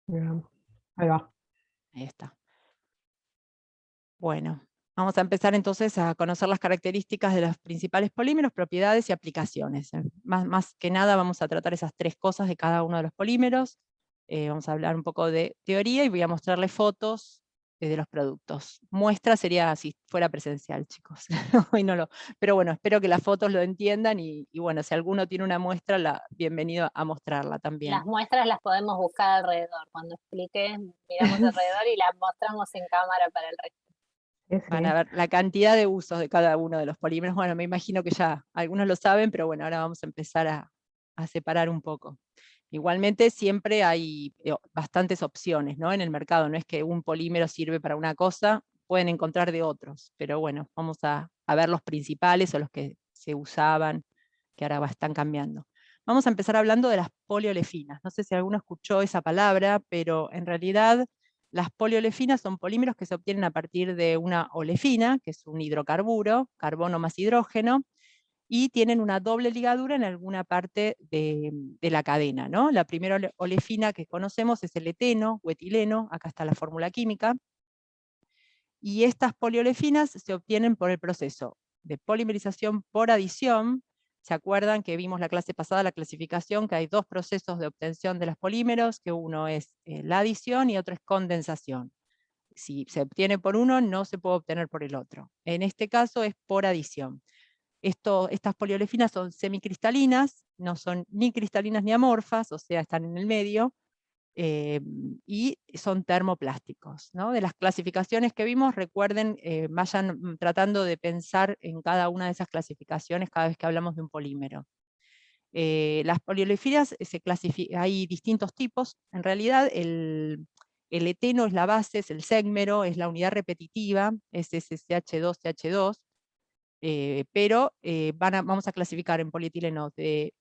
Bien, ahí va. Ahí está. Bueno, vamos a empezar entonces a conocer las características de los principales polímeros, propiedades y aplicaciones. Más que nada vamos a tratar esas tres cosas de cada uno de los polímeros. Vamos a hablar un poco de teoría y voy a mostrarles fotos de los productos. Muestra sería si fuera presencial, chicos. Hoy no lo, pero bueno, espero que las fotos lo entiendan y bueno, si alguno tiene una muestra, bienvenido a mostrarla Las también. muestras las podemos buscar alrededor. Cuando expliques, miramos alrededor y las mostramos en cámara para el resto. Sí, Van a sí. ver la cantidad de usos de cada uno de los polímeros. Bueno, me imagino que ya algunos lo saben, pero bueno, ahora vamos a empezar a separar un poco. Igualmente siempre hay bastantes opciones, ¿no? En el mercado, no es que un polímero sirve para una cosa, pueden encontrar de otros, pero bueno, vamos a ver los principales o los que se usaban, que ahora están cambiando. Vamos a empezar hablando de las poliolefinas. No sé si alguno escuchó esa palabra, pero en realidad las poliolefinas son polímeros que se obtienen a partir de una olefina, que es un hidrocarburo, carbono más hidrógeno, y tienen una doble ligadura en alguna parte de la cadena, ¿no? La primera olefina que conocemos es el eteno o etileno, acá está la fórmula química, y estas poliolefinas se obtienen por el proceso de polimerización por adición. ¿Se acuerdan que vimos la clase pasada, la clasificación, que hay dos procesos de obtención de los polímeros, que uno es la adición y otro es condensación? Si se obtiene por uno, no se puede obtener por el otro. En este caso es por adición. Estas poliolefinas son semicristalinas, no son ni cristalinas ni amorfas, o sea, están en el medio, eh, y son termoplásticos, ¿no? De las clasificaciones que vimos, recuerden, vayan tratando de pensar en cada una de esas clasificaciones cada vez que hablamos de un polímero. Las poliolefinas hay distintos tipos. En realidad, el eteno es la base, es el ségmero, es la unidad repetitiva, es SCH2, CH2, pero vamos a clasificar en polietilenos de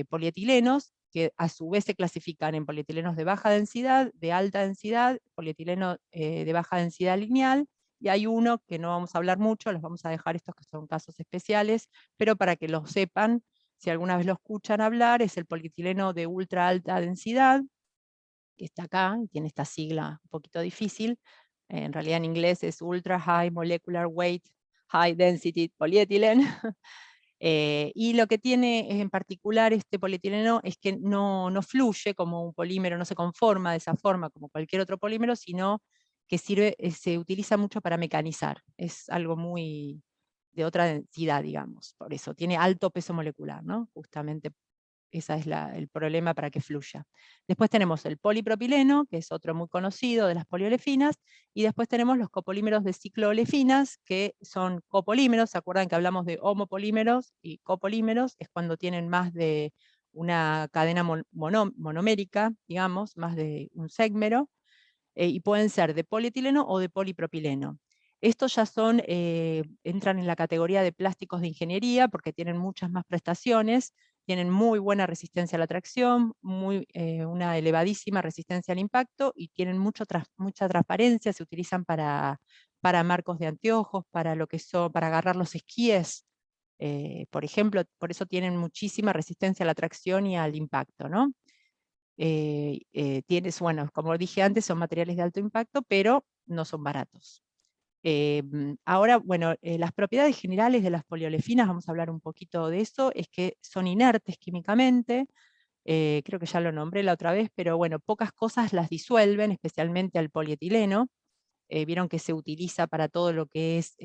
polietilenos, que a su vez se clasifican en polietilenos de baja densidad, de alta densidad, polietileno de baja densidad lineal, y hay uno que no vamos a hablar mucho, los vamos a dejar estos que son casos especiales, pero para que lo sepan, si alguna vez lo escuchan hablar, es el polietileno de ultra alta densidad, que está acá, y tiene esta sigla un poquito difícil. En realidad en inglés es Ultra High Molecular Weight High Density Polyethylene. Y lo que tiene en particular este polietileno es que no fluye como un polímero, no se conforma de esa forma como cualquier otro polímero, sino que se utiliza mucho para mecanizar. Es algo muy de otra densidad, digamos. Por eso tiene alto peso molecular, ¿no? Justamente ese es el problema para que fluya. Después tenemos el polipropileno, que es otro muy conocido de las poliolefinas, y después tenemos los copolímeros de ciclolefinas, que son copolímeros. ¿Se acuerdan que hablamos de homopolímeros y copolímeros? Es cuando tienen más de una cadena monomérica, digamos, más de un ségmero, y pueden ser de polietileno o de polipropileno. Estos ya entran en la categoría de plásticos de ingeniería porque tienen muchas más prestaciones, tienen muy buena resistencia a la tracción, una elevadísima resistencia al impacto y tienen mucha transparencia, se utilizan para marcos de anteojos, para agarrar los esquíes, por ejemplo, por eso tienen muchísima resistencia a la tracción y al impacto, ¿no? Bueno, como dije antes, son materiales de alto impacto, pero no son baratos. Ahora, bueno, las propiedades generales de las poliolefinas, vamos a hablar un poquito de eso, es que son inertes químicamente, creo que ya lo nombré la otra vez, pero bueno, pocas cosas las disuelven, especialmente al polietileno. Vieron que se utiliza para todo lo que es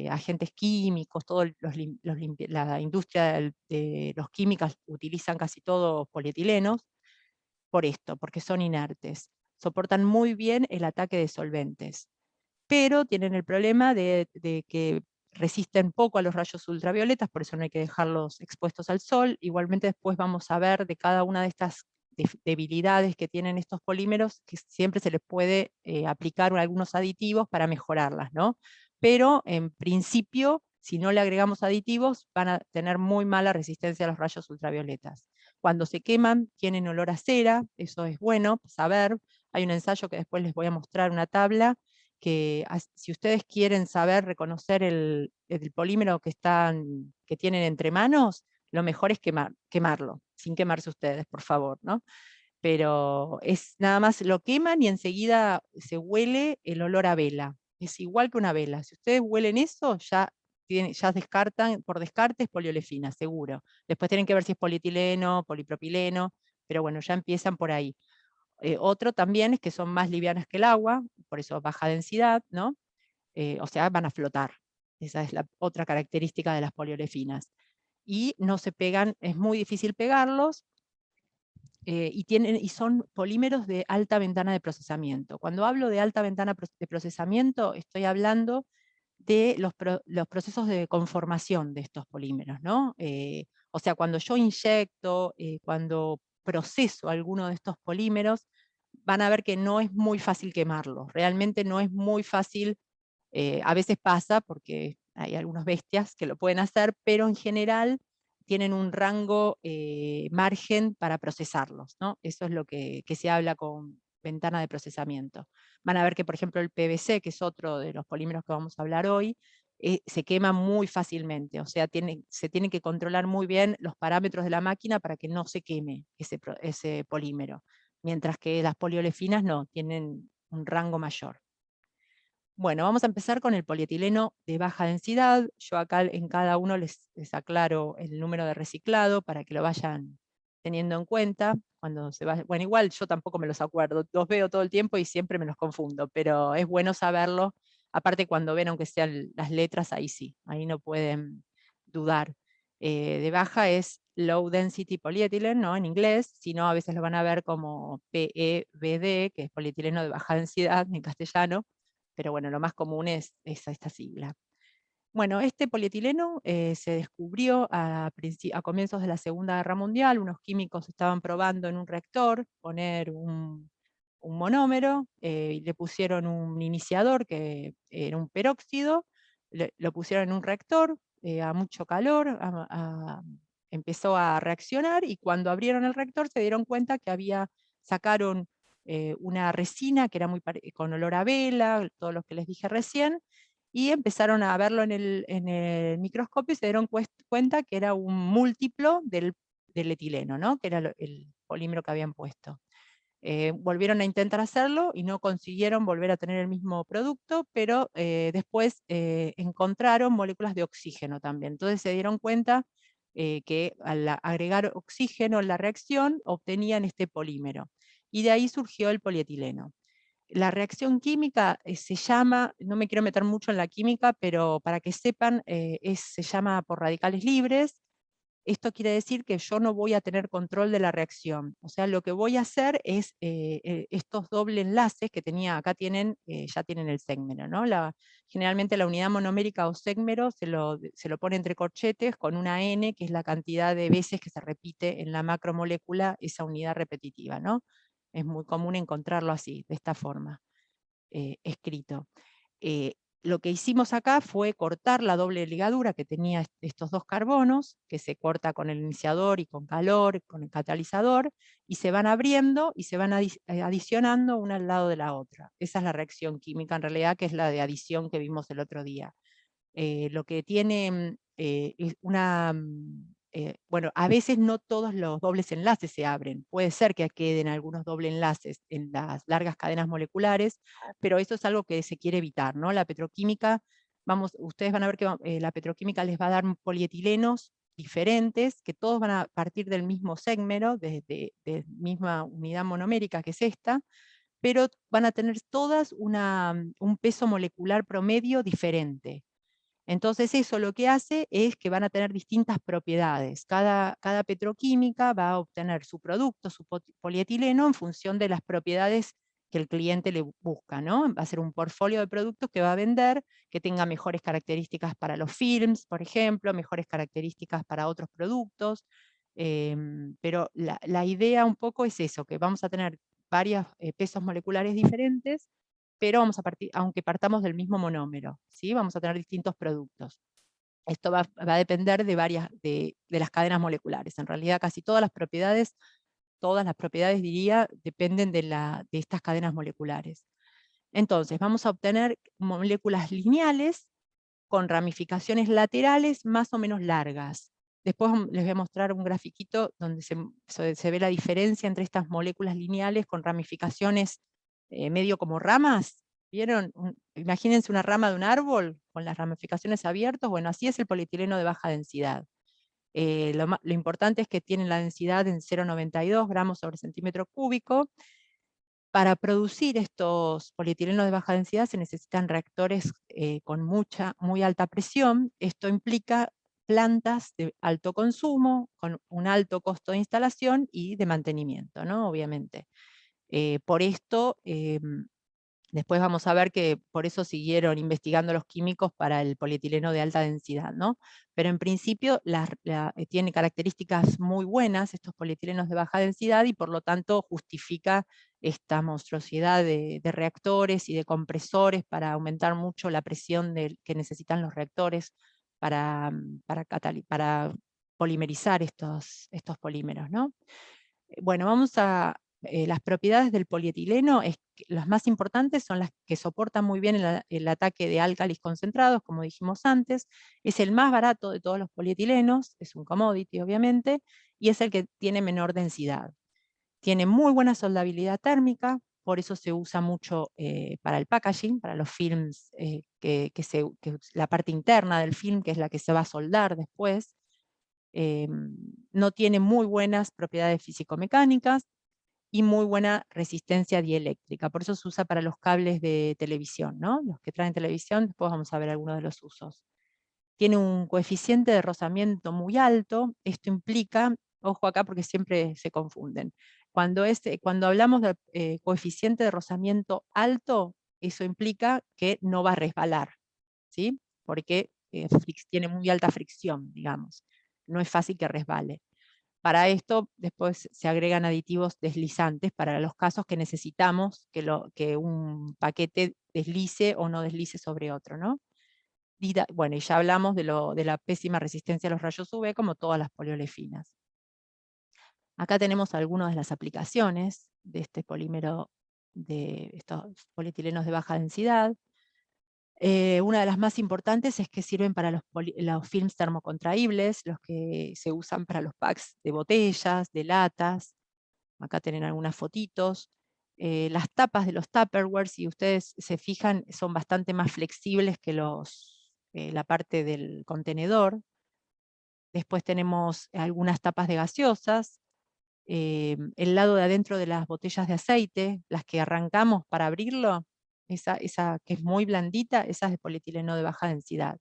agentes químicos, la industria de los químicos utilizan casi todos polietilenos, por esto, porque son inertes. Soportan muy bien el ataque de solventes, pero tienen el problema de que resisten poco a los rayos ultravioletas, por eso no hay que dejarlos expuestos al sol. Igualmente después vamos a ver de cada una de estas debilidades que tienen estos polímeros, que siempre se les puede aplicar algunos aditivos para mejorarlas, ¿no? Pero en principio, si no le agregamos aditivos, van a tener muy mala resistencia a los rayos ultravioletas. Cuando se queman, tienen olor a cera, eso es bueno saber. Hay un ensayo que después les voy a mostrar, una tabla, que si ustedes quieren saber reconocer el polímero que tienen entre manos, lo mejor es quemarlo, sin quemarse ustedes, por favor, ¿no? pero es nada más lo queman y enseguida se huele el olor a vela. Es igual que una vela. Si ustedes huelen eso, ya descartan, por descarte es poliolefina, seguro. Después tienen que ver si es polietileno, polipropileno, pero bueno, ya empiezan por ahí. Otro también es que son más livianas que el agua, por eso baja densidad, ¿no? O sea, van a flotar. Esa es la otra característica de las poliolefinas. Y no se pegan, es muy difícil pegarlos, y son polímeros de alta ventana de procesamiento. Cuando hablo de alta ventana de procesamiento, estoy hablando de los procesos de conformación de estos polímeros, ¿no? O sea, cuando yo inyecto, cuando proceso alguno de estos polímeros, van a ver que no es muy fácil quemarlos, realmente no es muy fácil, a veces pasa porque hay algunas bestias que lo pueden hacer, pero en general tienen un rango margen para procesarlos, ¿no? Eso es lo que se habla con ventana de procesamiento. Van a ver que, por ejemplo, el PVC, que es otro de los polímeros que vamos a hablar hoy, se quema muy fácilmente, o sea, se tienen que controlar muy bien los parámetros de la máquina para que no se queme ese polímero, mientras que las poliolefinas no, tienen un rango mayor. Bueno, vamos a empezar con el polietileno de baja densidad. Yo acá en cada uno les aclaro el número de reciclado para que lo vayan teniendo en cuenta. Cuando se va, bueno, igual yo tampoco me los acuerdo, los veo todo el tiempo y siempre me los confundo, pero es bueno saberlo. Aparte cuando ven, aunque sean las letras, ahí sí, ahí no pueden dudar. De baja es low density polyethylene, ¿no? En inglés, si no a veces lo van a ver como PEBD, que es polietileno de baja densidad en castellano, pero bueno, lo más común es esta sigla. Bueno, este polietileno se descubrió a comienzos de la Segunda Guerra Mundial. Unos químicos estaban probando en un reactor poner un monómero, y le pusieron un iniciador que era un peróxido, lo pusieron en un reactor a mucho calor, empezó a reaccionar, y cuando abrieron el reactor se dieron cuenta que sacaron una resina que era con olor a vela, todo lo que les dije recién, y empezaron a verlo en el microscopio y se dieron cuenta que era un múltiplo del etileno, ¿no? Que era el polímero que habían puesto. Volvieron a intentar hacerlo y no consiguieron volver a tener el mismo producto, pero después encontraron moléculas de oxígeno también. Entonces se dieron cuenta que al agregar oxígeno en la reacción obtenían este polímero. Y de ahí surgió el polietileno. La reacción química se llama, no me quiero meter mucho en la química, pero para que sepan, se llama por radicales libres. Esto quiere decir que yo no voy a tener control de la reacción. O sea, lo que voy a hacer es estos doble enlaces que acá ya tienen el sémero, ¿no? Generalmente la unidad monomérica o sémero se lo pone entre corchetes con una N, que es la cantidad de veces que se repite en la macromolécula esa unidad repetitiva, ¿no? Es muy común encontrarlo así, de esta forma, escrito. Lo que hicimos acá fue cortar la doble ligadura que tenía estos dos carbonos, que se corta con el iniciador y con calor, con el catalizador, y se van abriendo y se van adicionando una al lado de la otra. Esa es la reacción química en realidad, que es la de adición que vimos el otro día. Lo que tiene es bueno, a veces no todos los dobles enlaces se abren. Puede ser que queden algunos dobles enlaces en las largas cadenas moleculares, pero eso es algo que se quiere evitar, ¿no? La petroquímica, ustedes van a ver que la petroquímica les va a dar polietilenos diferentes, que todos van a partir del mismo sémero, de misma unidad monomérica que es esta, pero van a tener todas un peso molecular promedio diferente. Entonces eso lo que hace es que van a tener distintas propiedades. Cada petroquímica va a obtener su producto, su polietileno, en función de las propiedades que el cliente le busca, ¿no? Va a ser un portfolio de productos que va a vender, que tenga mejores características para los films, por ejemplo, mejores características para otros productos. Pero la idea un poco es eso, que vamos a tener varios pesos moleculares diferentes, pero vamos a partir, aunque partamos del mismo monómero, ¿sí? Vamos a tener distintos productos. Esto va a depender de las cadenas moleculares. En realidad casi todas las propiedades diría, dependen de estas cadenas moleculares. Entonces vamos a obtener moléculas lineales con ramificaciones laterales más o menos largas. Después les voy a mostrar un grafiquito donde se ve la diferencia entre estas moléculas lineales con ramificaciones medio como ramas. ¿Vieron? Imagínense una rama de un árbol con las ramificaciones abiertas. Bueno, así es el polietileno de baja densidad. Lo importante es que tiene la densidad en 0,92 gramos sobre centímetro cúbico. Para producir estos polietilenos de baja densidad se necesitan reactores con muy alta presión. Esto implica plantas de alto consumo, con un alto costo de instalación y de mantenimiento, ¿no? Obviamente. Por esto, después vamos a ver que por eso siguieron investigando los químicos para el polietileno de alta densidad, ¿no? Pero en principio tiene características muy buenas estos polietilenos de baja densidad y por lo tanto justifica esta monstruosidad de reactores y de compresores para aumentar mucho la presión que necesitan los reactores para polimerizar estos polímeros, ¿no? Bueno, vamos a las propiedades del polietileno, las más importantes son las que soportan muy bien el ataque de álcalis concentrados, como dijimos antes. Es el más barato de todos los polietilenos, es un commodity obviamente, y es el que tiene menor densidad. Tiene muy buena soldabilidad térmica, por eso se usa mucho para el packaging, para los films, la parte interna del film, que es la que se va a soldar después. No tiene muy buenas propiedades físico-mecánicas y muy buena resistencia dieléctrica. Por eso se usa para los cables de televisión, ¿no? Los que traen televisión, después vamos a ver algunos de los usos. Tiene un coeficiente de rozamiento muy alto. Esto implica, ojo acá porque siempre se confunden, cuando hablamos de coeficiente de rozamiento alto, eso implica que no va a resbalar, ¿sí? Porque tiene muy alta fricción, digamos. No es fácil que resbale. Para esto después se agregan aditivos deslizantes para los casos que necesitamos que un paquete deslice o no deslice sobre otro, ¿no? Bueno, y ya hablamos de la pésima resistencia a los rayos UV, como todas las poliolefinas. Acá tenemos algunas de las aplicaciones de este polímero, de estos polietilenos de baja densidad. Una de las más importantes es que sirven para los films termocontraíbles, los que se usan para los packs de botellas, de latas. Acá tienen algunas fotitos. Las tapas de los Tupperware, si ustedes se fijan, son bastante más flexibles que la parte del contenedor. Después tenemos algunas tapas de gaseosas. El lado de adentro de las botellas de aceite, las que arrancamos para abrirlo, esa que es muy blandita, esa es de polietileno de baja densidad.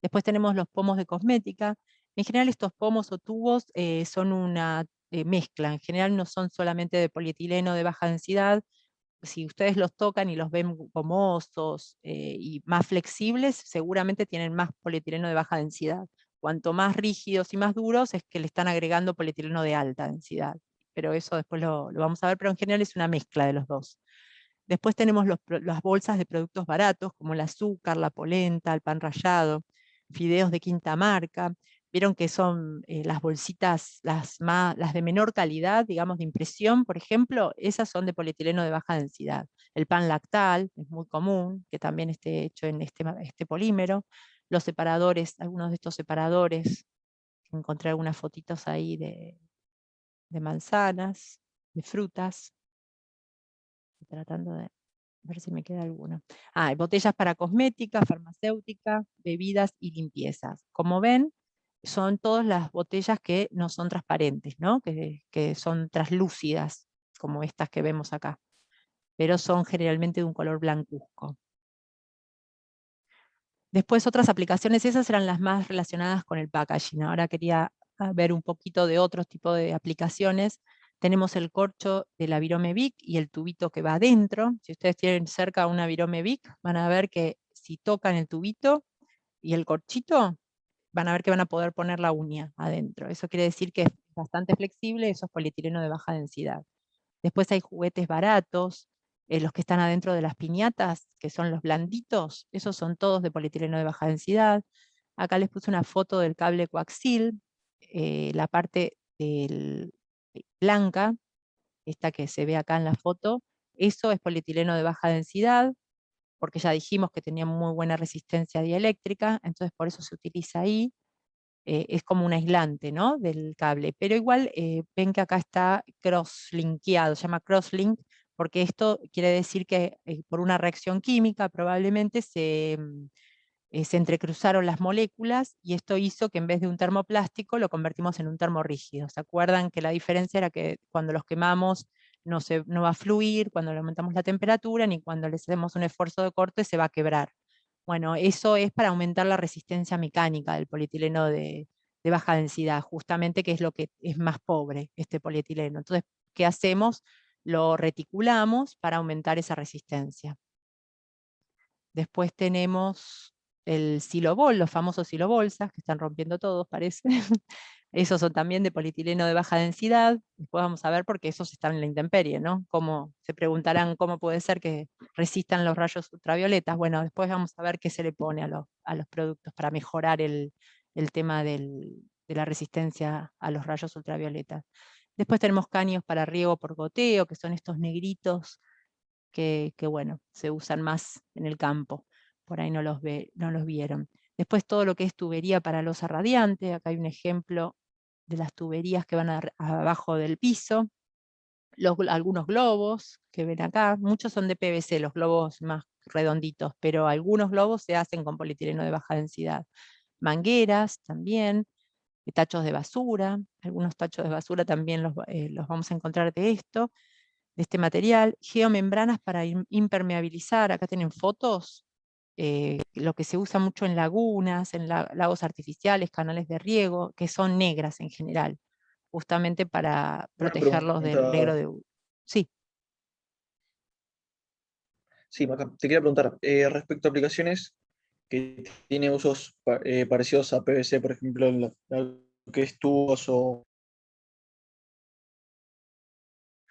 Después tenemos los pomos de cosmética. En general estos pomos o tubos son una mezcla, en general no son solamente de polietileno de baja densidad. Si ustedes los tocan y los ven gomosos y más flexibles, seguramente tienen más polietileno de baja densidad. Cuanto más rígidos y más duros es que le están agregando polietileno de alta densidad. Pero eso después lo vamos a ver, pero en general es una mezcla de los dos. Después tenemos las bolsas de productos baratos, como el azúcar, la polenta, el pan rallado, fideos de quinta marca. Vieron que son las bolsitas, las de menor calidad, digamos, de impresión, por ejemplo, esas son de polietileno de baja densidad. El pan lactal es muy común, que también esté hecho en este polímero. Los separadores, algunos de estos separadores, encontré algunas fotitos ahí de manzanas, de frutas. Estoy tratando de ver si me queda alguna. Botellas para cosmética, farmacéutica, bebidas y limpiezas. Como ven, son todas las botellas que no son transparentes, ¿no? Que son translúcidas, como estas que vemos acá, pero son generalmente de un color blancuzco. Después otras aplicaciones, esas eran las más relacionadas con el packaging. Ahora quería ver un poquito de otros tipos de aplicaciones. Tenemos el corcho de la Virome Vic y el tubito que va adentro. Si ustedes tienen cerca una Virome Vic, van a ver que si tocan el tubito y el corchito, van a ver que van a poder poner la uña adentro. Eso quiere decir que es bastante flexible, eso es polietileno de baja densidad. Después hay juguetes baratos, los que están adentro de las piñatas, que son los blanditos, esos son todos de polietileno de baja densidad. Acá les puse una foto del cable coaxil, la parte blanca, esta que se ve acá en la foto, eso es polietileno de baja densidad, porque ya dijimos que tenía muy buena resistencia dieléctrica, entonces por eso se utiliza ahí. es como un aislante, ¿no?, del cable, pero igual ven que acá está cross-linkeado, se llama crosslink, porque esto quiere decir que por una reacción química probablemente se entrecruzaron las moléculas y esto hizo que en vez de un termoplástico lo convertimos en un termorrígido. ¿Se acuerdan que la diferencia era que cuando los quemamos no va a fluir, cuando le aumentamos la temperatura, ni cuando le hacemos un esfuerzo de corte se va a quebrar? Bueno, eso es para aumentar la resistencia mecánica del polietileno de baja densidad, justamente, que es lo que es más pobre, este polietileno. Entonces, ¿qué hacemos? Lo reticulamos para aumentar esa resistencia. Después tenemos el silobol, los famosos silobolsas, que están rompiendo todos, parece. Esos son también de polietileno de baja densidad. Después vamos a ver porque esos están en la intemperie, ¿no? Se preguntarán cómo puede ser que resistan los rayos ultravioletas. Bueno, después vamos a ver qué se le pone a los productos para mejorar el tema de la resistencia a los rayos ultravioletas. Después tenemos caños para riego por goteo, que son estos negritos que bueno, se usan más en el campo. Por ahí no los vieron. Después todo lo que es tubería para losa radiante. Acá hay un ejemplo de las tuberías que van abajo del piso. Algunos globos que ven acá, muchos son de PVC, los globos más redonditos, pero algunos globos se hacen con polietileno de baja densidad. Mangueras también, tachos de basura, algunos tachos de basura también los vamos a encontrar de esto, de este material. Geomembranas para impermeabilizar, acá tienen fotos, lo que se usa mucho en lagunas, en lagos artificiales, canales de riego, que son negras en general, justamente para Una protegerlos del negro pregunta, de... Sí, sí, Maca, te quería preguntar, respecto a aplicaciones que tienen usos parecidos a PVC, por ejemplo, lo que es tubos o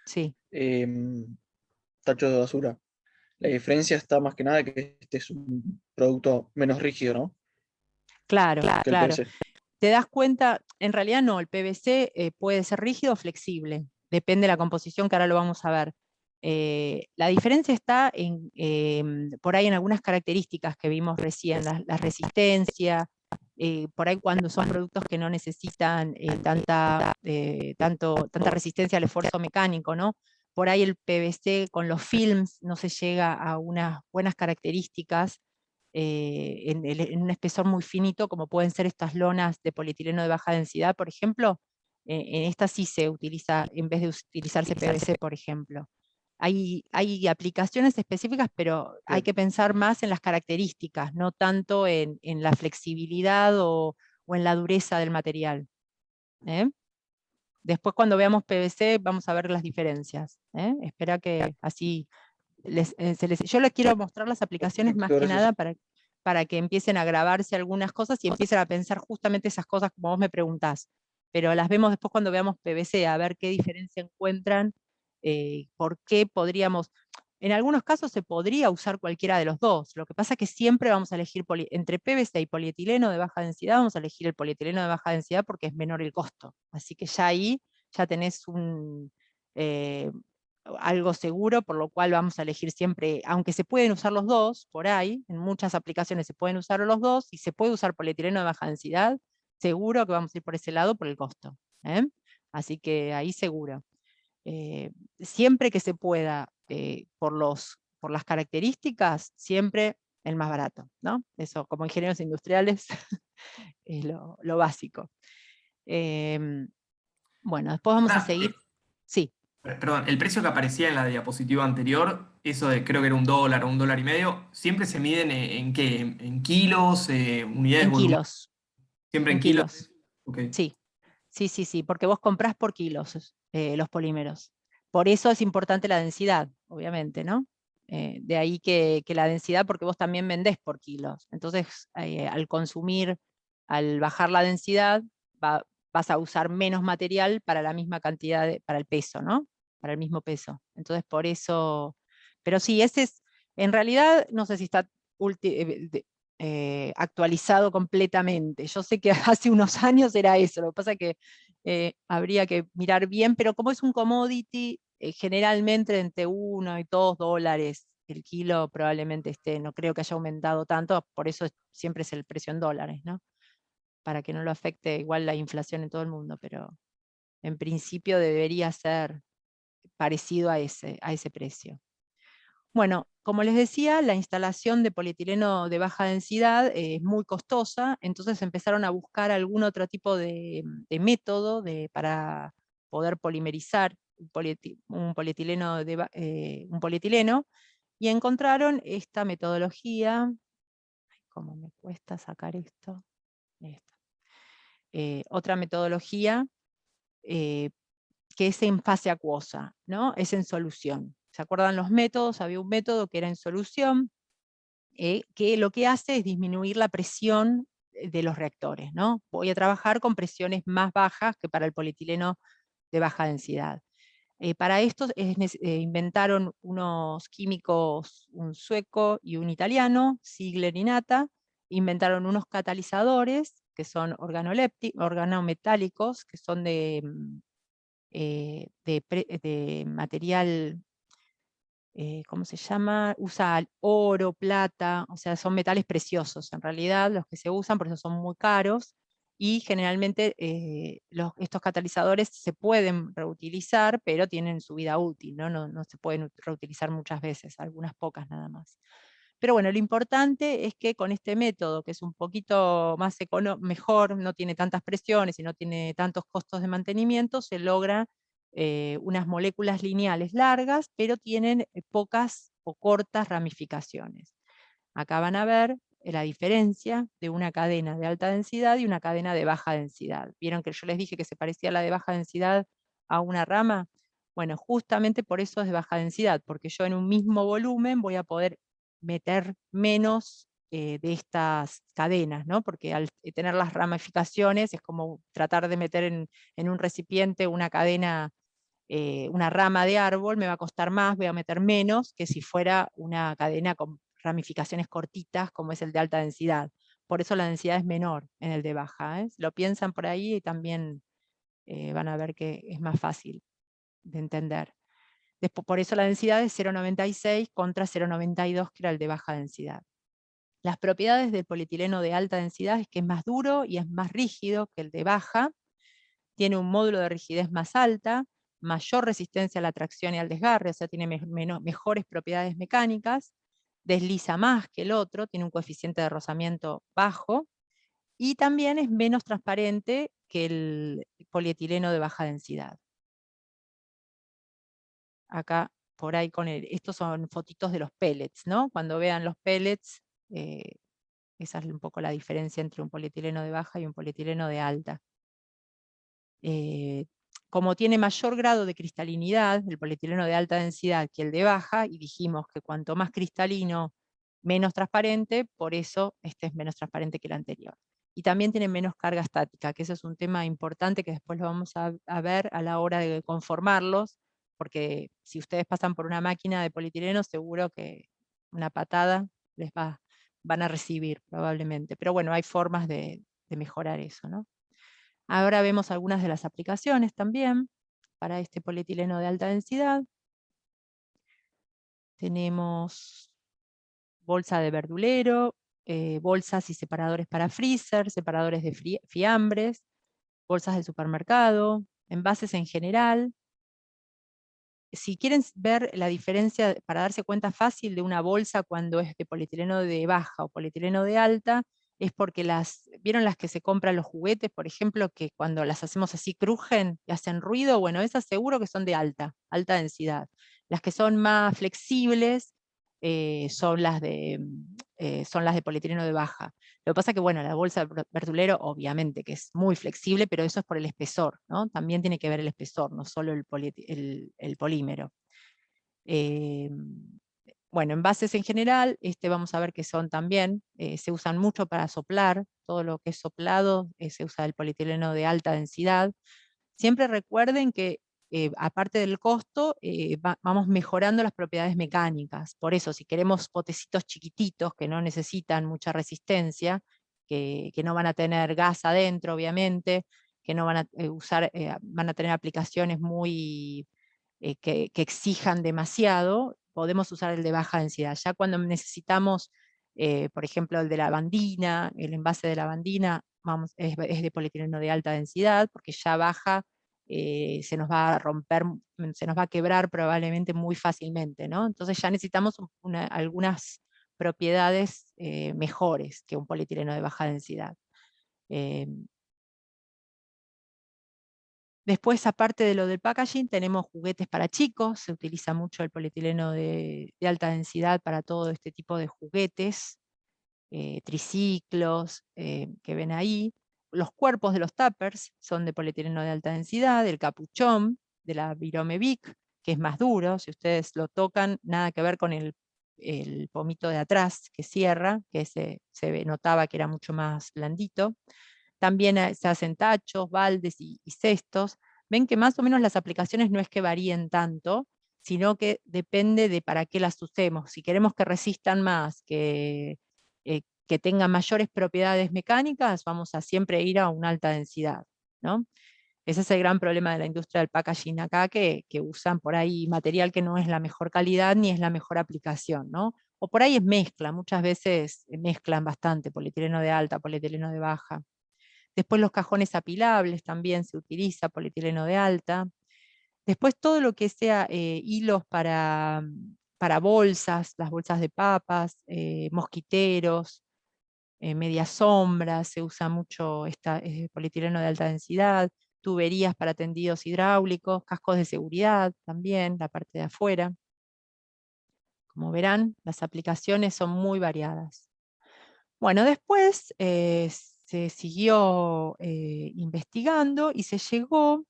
sí, tachos de basura. La diferencia está más que nada que este es un producto menos rígido, ¿no? claro, Que el claro. PVC. Te das cuenta, en realidad no, el PVC puede ser rígido o flexible, depende de la composición que ahora lo vamos a ver. La diferencia está por ahí en algunas características que vimos recién, la resistencia, por ahí cuando son productos que no necesitan tanta resistencia al esfuerzo mecánico, ¿no? Por ahí el PVC con los films no se llega a unas buenas características en un espesor muy finito, como pueden ser estas lonas de polietileno de baja densidad, por ejemplo. En estas sí se utiliza, en vez de utilizarse PVC, por ejemplo. Hay aplicaciones específicas, pero hay Bien. que pensar más en las características, no tanto en la flexibilidad o en la dureza del material. ¿eh? Después, cuando veamos PVC, vamos a ver las diferencias. Espera que así yo les quiero mostrar las aplicaciones más Perfecto, que gracias. nada para que empiecen a grabarse algunas cosas y empiecen a pensar justamente esas cosas como vos me preguntás. Pero las vemos después cuando veamos PVC, a ver qué diferencia encuentran, por qué podríamos... En algunos casos se podría usar cualquiera de los dos. Lo que pasa es que siempre vamos a elegir entre PVC y polietileno de baja densidad, vamos a elegir el polietileno de baja densidad porque es menor el costo. Así que ya ahí ya tenés eh, algo seguro, por lo cual vamos a elegir siempre, aunque se pueden usar los dos, por ahí, en muchas aplicaciones se pueden usar los dos, y se puede usar polietileno de baja densidad, seguro que vamos a ir por ese lado por el costo. ¿eh? Así que ahí seguro. Siempre que se pueda, por las características, siempre el más barato, ¿no? Eso, como ingenieros industriales, es lo básico. Bueno, después vamos a Ahora, seguir. Sí, perdón, el precio que aparecía en la diapositiva anterior, eso de creo que era $1 o $1.50, ¿siempre se miden en qué? ¿En kilos, unidades en volumen? kilos, ¿Siempre en en kilos? kilos. Ok. Sí, sí, sí, sí, porque vos comprás por kilos los polímeros. Por eso es importante la densidad, obviamente, ¿no? De ahí que la densidad, porque vos también vendés por kilos. Entonces, al consumir, al bajar la densidad, vas a usar menos material para la misma cantidad, para el peso, ¿no? Para el mismo peso. Entonces, por eso, pero sí, ese es, en realidad, no sé si está actualizado completamente. Yo sé que hace unos años era eso, lo que pasa es que habría que mirar bien, pero como es un commodity, generalmente entre $1 y $2 el kilo probablemente esté, no creo que haya aumentado tanto, por eso siempre es el precio en dólares, ¿no? para que no lo afecte igual la inflación en todo el mundo, pero en principio debería ser parecido a ese precio. Bueno, como les decía, la instalación de polietileno de baja densidad es muy costosa, entonces empezaron a buscar algún otro tipo de método para poder polimerizar un polietileno, un polietileno, y encontraron esta metodología. Ay, cómo me cuesta sacar esto. Otra metodología que es en fase acuosa, ¿no? Es en solución. ¿Se acuerdan los métodos? Había un método que era en solución, que lo que hace es disminuir la presión de los reactores, ¿no? Voy a trabajar con presiones más bajas que para el polietileno de baja densidad. Para esto inventaron unos químicos, un sueco y un italiano, Ziegler y Natta, inventaron unos catalizadores que son organometálicos, que son de material, ¿cómo se llama? Usa oro, plata, o sea, son metales preciosos en realidad los que se usan, por eso son muy caros, y generalmente estos catalizadores se pueden reutilizar, pero tienen su vida útil, ¿no? No se pueden reutilizar muchas veces, algunas pocas nada más. Pero bueno, lo importante es que con este método, que es un poquito más mejor, no tiene tantas presiones y no tiene tantos costos de mantenimiento, se logra unas moléculas lineales largas, pero tienen pocas o cortas ramificaciones. Acá van a ver la diferencia de una cadena de alta densidad y una cadena de baja densidad. ¿Vieron que yo les dije que se parecía la de baja densidad a una rama? Bueno, justamente por eso es de baja densidad, porque yo en un mismo volumen voy a poder meter menos de estas cadenas, ¿no? Porque al tener las ramificaciones es como tratar de meter en un recipiente una cadena, una rama de árbol, me va a costar más, voy a meter menos que si fuera una cadena con ramificaciones cortitas como es el de alta densidad. Por eso la densidad es menor en el de baja. Si lo piensan por ahí y también van a ver que es más fácil de entender. Después, por eso la densidad es 0,96 contra 0,92 que era el de baja densidad. Las propiedades del polietileno de alta densidad es que es más duro y es más rígido que el de baja, tiene un módulo de rigidez más alta, mayor resistencia a la tracción y al desgarre, o sea, tiene mejores propiedades mecánicas, desliza más que el otro, tiene un coeficiente de rozamiento bajo, y también es menos transparente que el polietileno de baja densidad. Acá, por ahí estos son fotitos de los pellets, ¿no? Cuando vean los pellets, esa es un poco la diferencia entre un polietileno de baja y un polietileno de alta. Como tiene mayor grado de cristalinidad, el polietileno de alta densidad que el de baja, y dijimos que cuanto más cristalino, menos transparente, por eso este es menos transparente que el anterior. Y también tiene menos carga estática, que ese es un tema importante que después lo vamos a ver a la hora de conformarlos, porque si ustedes pasan por una máquina de polietileno, seguro que una patada van a recibir probablemente. Pero bueno, hay formas de mejorar eso, ¿no? Ahora vemos algunas de las aplicaciones también para este polietileno de alta densidad. Tenemos bolsa de verdulero, bolsas y separadores para freezer, separadores de fiambres, bolsas de supermercado, envases en general. Si quieren ver la diferencia, para darse cuenta fácil de una bolsa cuando es de polietileno de baja o polietileno de alta, es porque ¿vieron las que se compran los juguetes, por ejemplo, que cuando las hacemos así crujen y hacen ruido? Bueno, esas seguro que son de alta densidad. Las que son más flexibles son las de polietileno de baja. Lo que pasa es que, bueno, la bolsa de verdulero, obviamente, que es muy flexible, pero eso es por el espesor, ¿no? También tiene que ver el espesor, no solo el polímero. Bueno, envases en general, vamos a ver que son también, se usan mucho para soplar, todo lo que es soplado, se usa el polietileno de alta densidad. Siempre recuerden que aparte del costo, vamos mejorando las propiedades mecánicas. Por eso, si queremos potecitos chiquititos que no necesitan mucha resistencia, que no van a tener gas adentro, obviamente, que no van a van a tener aplicaciones muy que exijan demasiado, podemos usar el de baja densidad. Ya cuando necesitamos Por ejemplo, el de lavandina, el envase de lavandina es de polietileno de alta densidad, porque ya baja, se nos va a romper, se nos va a quebrar probablemente muy fácilmente, ¿no? Entonces ya necesitamos algunas propiedades mejores que un polietileno de baja densidad. Después, aparte de lo del packaging, tenemos juguetes para chicos, se utiliza mucho el polietileno de alta densidad para todo este tipo de juguetes, triciclos que ven ahí. Los cuerpos de los tuppers son de polietileno de alta densidad, el capuchón de la Virome Vic, que es más duro, si ustedes lo tocan, nada que ver con el pomito de atrás que cierra, que notaba que era mucho más blandito. También se hacen tachos, baldes y cestos. Ven que más o menos las aplicaciones no es que varíen tanto, sino que depende de para qué las usemos. Si queremos que resistan más, que tengan mayores propiedades mecánicas, vamos a siempre ir a una alta densidad, ¿no? Ese es el gran problema de la industria del packaging acá, que usan por ahí material que no es la mejor calidad ni es la mejor aplicación, ¿no? O por ahí es mezcla, muchas veces mezclan bastante, polietileno de alta, polietileno de baja. Después los cajones apilables también se utiliza polietileno de alta. Después todo lo que sea hilos para bolsas, las bolsas de papas, mosquiteros, medias sombras, se usa mucho polietileno de alta densidad, tuberías para tendidos hidráulicos, cascos de seguridad también, la parte de afuera. Como verán, las aplicaciones son muy variadas. Bueno, después se siguió investigando y se llegó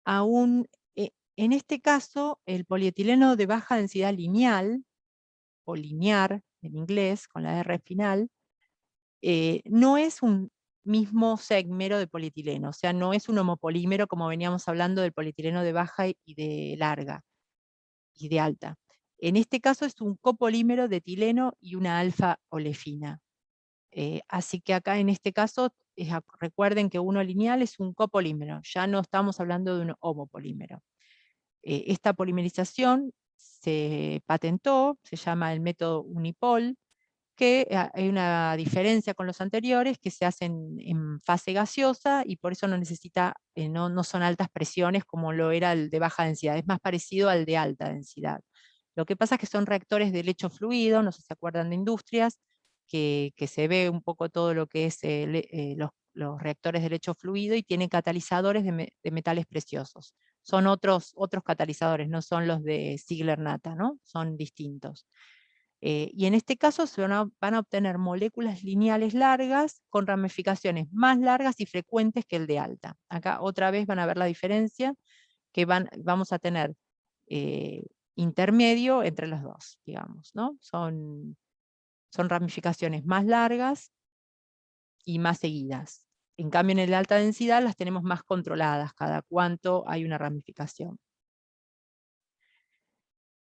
a en este caso, el polietileno de baja densidad lineal, o linear en inglés, con la R final, no es un mismo segmero de polietileno, o sea, no es un homopolímero como veníamos hablando del polietileno de baja y de larga, y de alta. En este caso es un copolímero de etileno y una alfa olefina. Así que acá en este caso, recuerden que uno lineal es un copolímero, ya no estamos hablando de un homopolímero. Esta polimerización se patentó, se llama el método Unipol, que hay una diferencia con los anteriores, que se hacen en fase gaseosa y por eso no necesita, no son altas presiones como lo era el de baja densidad, es más parecido al de alta densidad. Lo que pasa es que son reactores de lecho fluido, no sé si se acuerdan de industrias, que se ve un poco todo lo que es los reactores de lecho fluido y tienen catalizadores de metales preciosos. Son otros catalizadores, no son los de Ziegler-Natta, ¿no? Son distintos. Y en este caso van a obtener moléculas lineales largas con ramificaciones más largas y frecuentes que el de alta. Acá otra vez van a ver la diferencia, que vamos a tener intermedio entre los dos, digamos, ¿no? Son ramificaciones más largas y más seguidas. En cambio, en el de alta densidad las tenemos más controladas, cada cuánto hay una ramificación.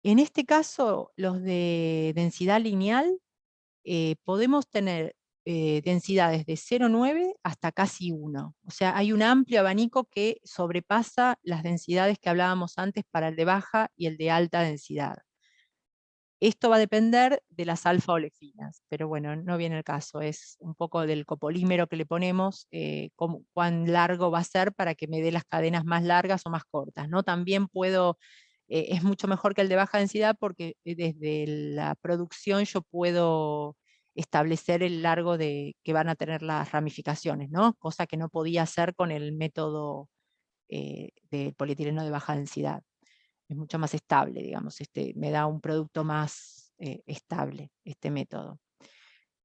En este caso, los de densidad lineal, podemos tener densidades de 0,9 hasta casi 1. O sea, hay un amplio abanico que sobrepasa las densidades que hablábamos antes para el de baja y el de alta densidad. Esto va a depender de las alfa olefinas, pero bueno, no viene el caso, es un poco del copolímero que le ponemos, cuán largo va a ser para que me dé las cadenas más largas o más cortas, ¿no? También es mucho mejor que el de baja densidad porque desde la producción yo puedo establecer el largo que van a tener las ramificaciones, ¿no? Cosa que no podía hacer con el método de polietileno de baja densidad. Es mucho más estable, digamos, me da un producto más estable este método.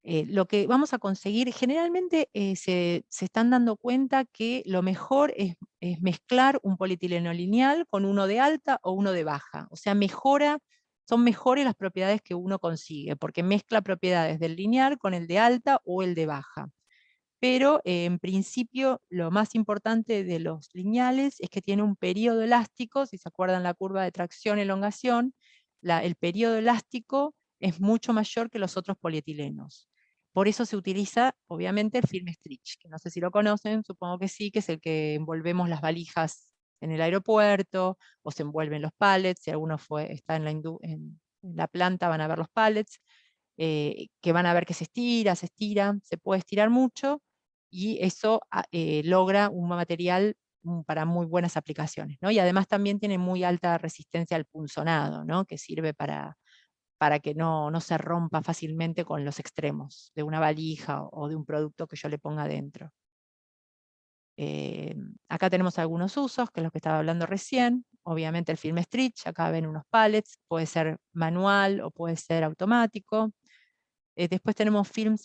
Lo que vamos a conseguir, generalmente se están dando cuenta que lo mejor es mezclar un polietileno lineal con uno de alta o uno de baja. O sea, son mejores las propiedades que uno consigue, porque mezcla propiedades del lineal con el de alta o el de baja. Pero en principio lo más importante de los lineales es que tiene un periodo elástico, si se acuerdan la curva de tracción-elongación, el periodo elástico es mucho mayor que los otros polietilenos. Por eso se utiliza, obviamente, el film stretch, que no sé si lo conocen, supongo que sí, que es el que envolvemos las valijas en el aeropuerto, o se envuelven los pallets, si alguno está en la planta van a ver los pallets. que van a ver que se estira, se puede estirar mucho, y eso logra un material para muy buenas aplicaciones, ¿no? Y además también tiene muy alta resistencia al punzonado, ¿no? Que sirve para que no se rompa fácilmente con los extremos de una valija o de un producto que yo le ponga dentro. Acá tenemos algunos usos, que es lo que estaba hablando recién. Obviamente el film stretch, acá ven unos pallets, puede ser manual o puede ser automático. Después tenemos films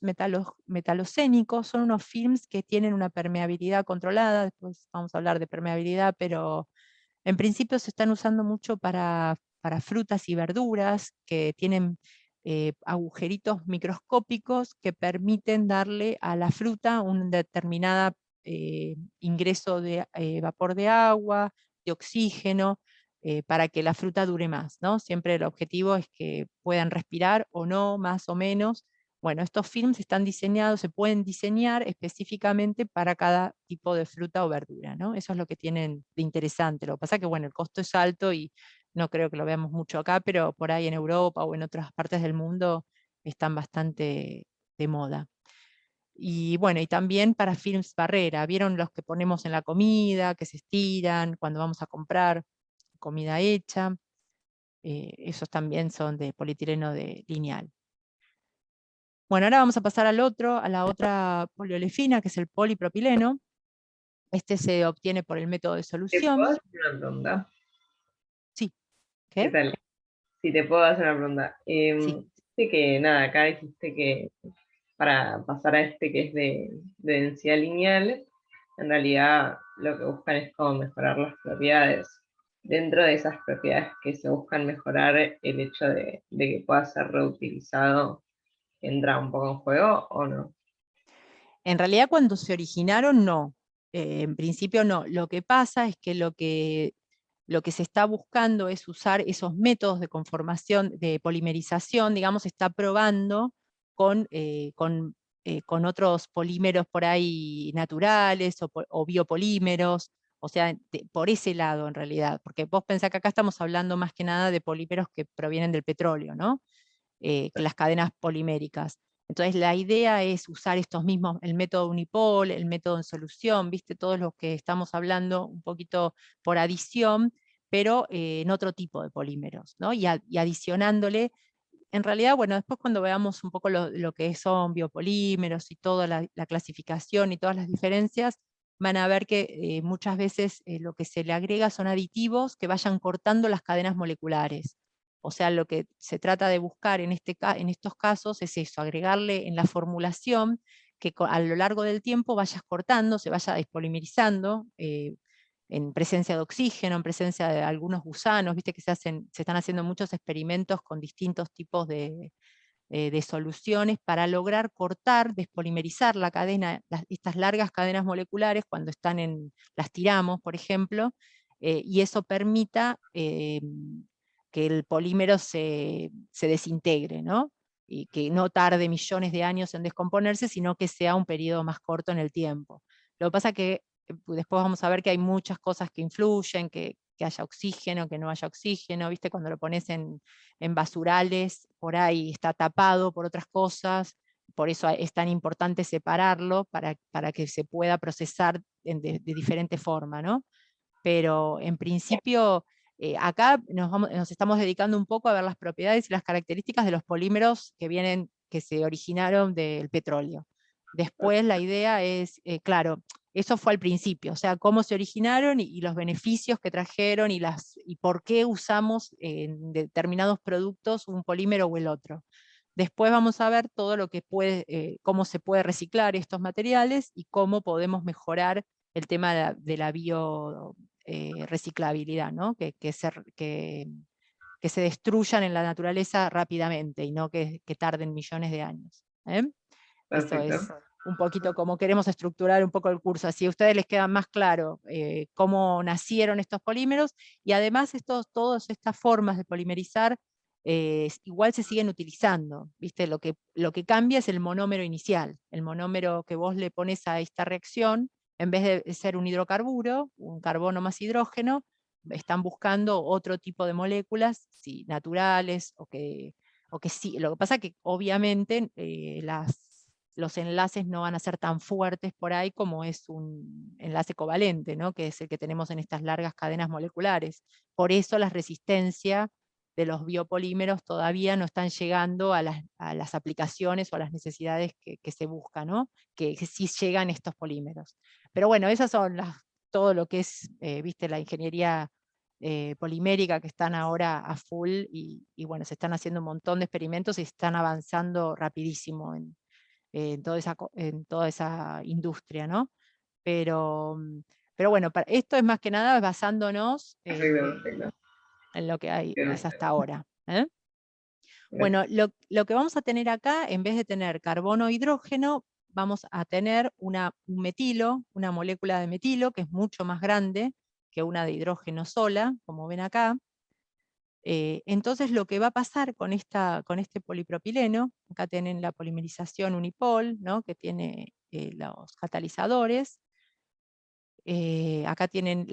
metalocénicos, son unos films que tienen una permeabilidad controlada, después vamos a hablar de permeabilidad, pero en principio se están usando mucho para frutas y verduras que tienen agujeritos microscópicos que permiten darle a la fruta un determinado ingreso de vapor de agua, de oxígeno, para que la fruta dure más, ¿no? Siempre el objetivo es que puedan respirar o no, más o menos. Bueno, estos films están diseñados, se pueden diseñar específicamente para cada tipo de fruta o verdura, ¿no? Eso es lo que tienen de interesante. Lo que pasa es que, bueno, el costo es alto y no creo que lo veamos mucho acá, pero por ahí en Europa o en otras partes del mundo están bastante de moda. Y bueno, y también para films barrera. ¿Vieron los que ponemos en la comida, que se estiran cuando vamos a comprar comida hecha? Esos también son de polietileno de lineal. Bueno, ahora vamos a pasar a la otra poliolefina, que es el polipropileno. Este se obtiene por el método de ¿Te solución. puedo hacer una pregunta? Sí. ¿Qué ¿Qué? tal? Si te puedo hacer una pregunta. Sí. Sí que nada, acá dijiste que para pasar a este que es de densidad lineal, en realidad lo que buscan es como mejorar las propiedades. Dentro de esas propiedades que se buscan mejorar, el hecho de que pueda ser reutilizado, ¿entra un poco en juego o no? En realidad cuando se originaron no. En principio no. Lo que pasa es que lo que se está buscando es usar esos métodos de conformación, de polimerización, digamos, se está probando con otros polímeros por ahí naturales o biopolímeros, o sea, por ese lado en realidad, porque vos pensás que acá estamos hablando más que nada de polímeros que provienen del petróleo, ¿no? Que las cadenas poliméricas. Entonces la idea es usar estos mismos, el método Unipol, el método en solución, viste, todos los que estamos hablando un poquito por adición, pero en otro tipo de polímeros, ¿no? Y adicionándole, en realidad, bueno, después cuando veamos un poco lo que son biopolímeros y toda la clasificación y todas las diferencias, van a ver que muchas veces lo que se le agrega son aditivos que vayan cortando las cadenas moleculares. O sea, lo que se trata de buscar en estos casos es eso, agregarle en la formulación que a lo largo del tiempo vayas cortando, se vaya despolimerizando, en presencia de oxígeno, en presencia de algunos gusanos, viste que se están haciendo muchos experimentos con distintos tipos de soluciones para lograr cortar, despolimerizar la cadena, estas largas cadenas moleculares cuando las tiramos, por ejemplo, y eso permita que el polímero se desintegre, ¿no? Y que no tarde millones de años en descomponerse, sino que sea un periodo más corto en el tiempo. Lo que pasa que después vamos a ver que hay muchas cosas que influyen, que haya oxígeno, que no haya oxígeno, ¿viste? Cuando lo pones en basurales, por ahí está tapado por otras cosas, por eso es tan importante separarlo para que se pueda procesar de diferente forma, ¿no? Pero en principio acá nos estamos dedicando un poco a ver las propiedades y las características de los polímeros que se originaron del petróleo. Después la idea es, claro, eso fue al principio, o sea, cómo se originaron y los beneficios que trajeron y por qué usamos en determinados productos un polímero o el otro. Después vamos a ver todo lo que cómo se puede reciclar estos materiales y cómo podemos mejorar el tema de la reciclabilidad, ¿no? Que se destruyan en la naturaleza rápidamente y no que tarden millones de años. Eso es Perfecto. un poquito como queremos estructurar un poco el curso, así a ustedes les queda más claro cómo nacieron estos polímeros y además todas estas formas de polimerizar igual se siguen utilizando, ¿viste? Lo que cambia es el monómero inicial, el monómero que vos le pones a esta reacción, en vez de ser un hidrocarburo, un carbono más hidrógeno, están buscando otro tipo de moléculas, naturales o que sí, lo que pasa es que obviamente los enlaces no van a ser tan fuertes por ahí como es un enlace covalente, ¿no? Que es el que tenemos en estas largas cadenas moleculares. Por eso la resistencia de los biopolímeros todavía no están llegando a las aplicaciones o a las necesidades que se buscan, ¿no? Que sí llegan estos polímeros. Pero bueno, esas son todo lo que es, viste, la ingeniería polimérica, que están ahora a full, y bueno, se están haciendo un montón de experimentos y están avanzando rapidísimo en toda esa industria, ¿no? Pero, pero bueno, esto es más que nada basándonos Perfecto, perfecto. en lo que hay Bien. es hasta ahora. ¿eh? Gracias. Bueno, lo que vamos a tener acá, en vez de tener carbono e hidrógeno, vamos a tener un metilo, una molécula de metilo, que es mucho más grande que una de hidrógeno sola, como ven acá. Entonces lo que va a pasar con este polipropileno, acá tienen la polimerización unipol, ¿no? Que tiene los catalizadores. Acá tienen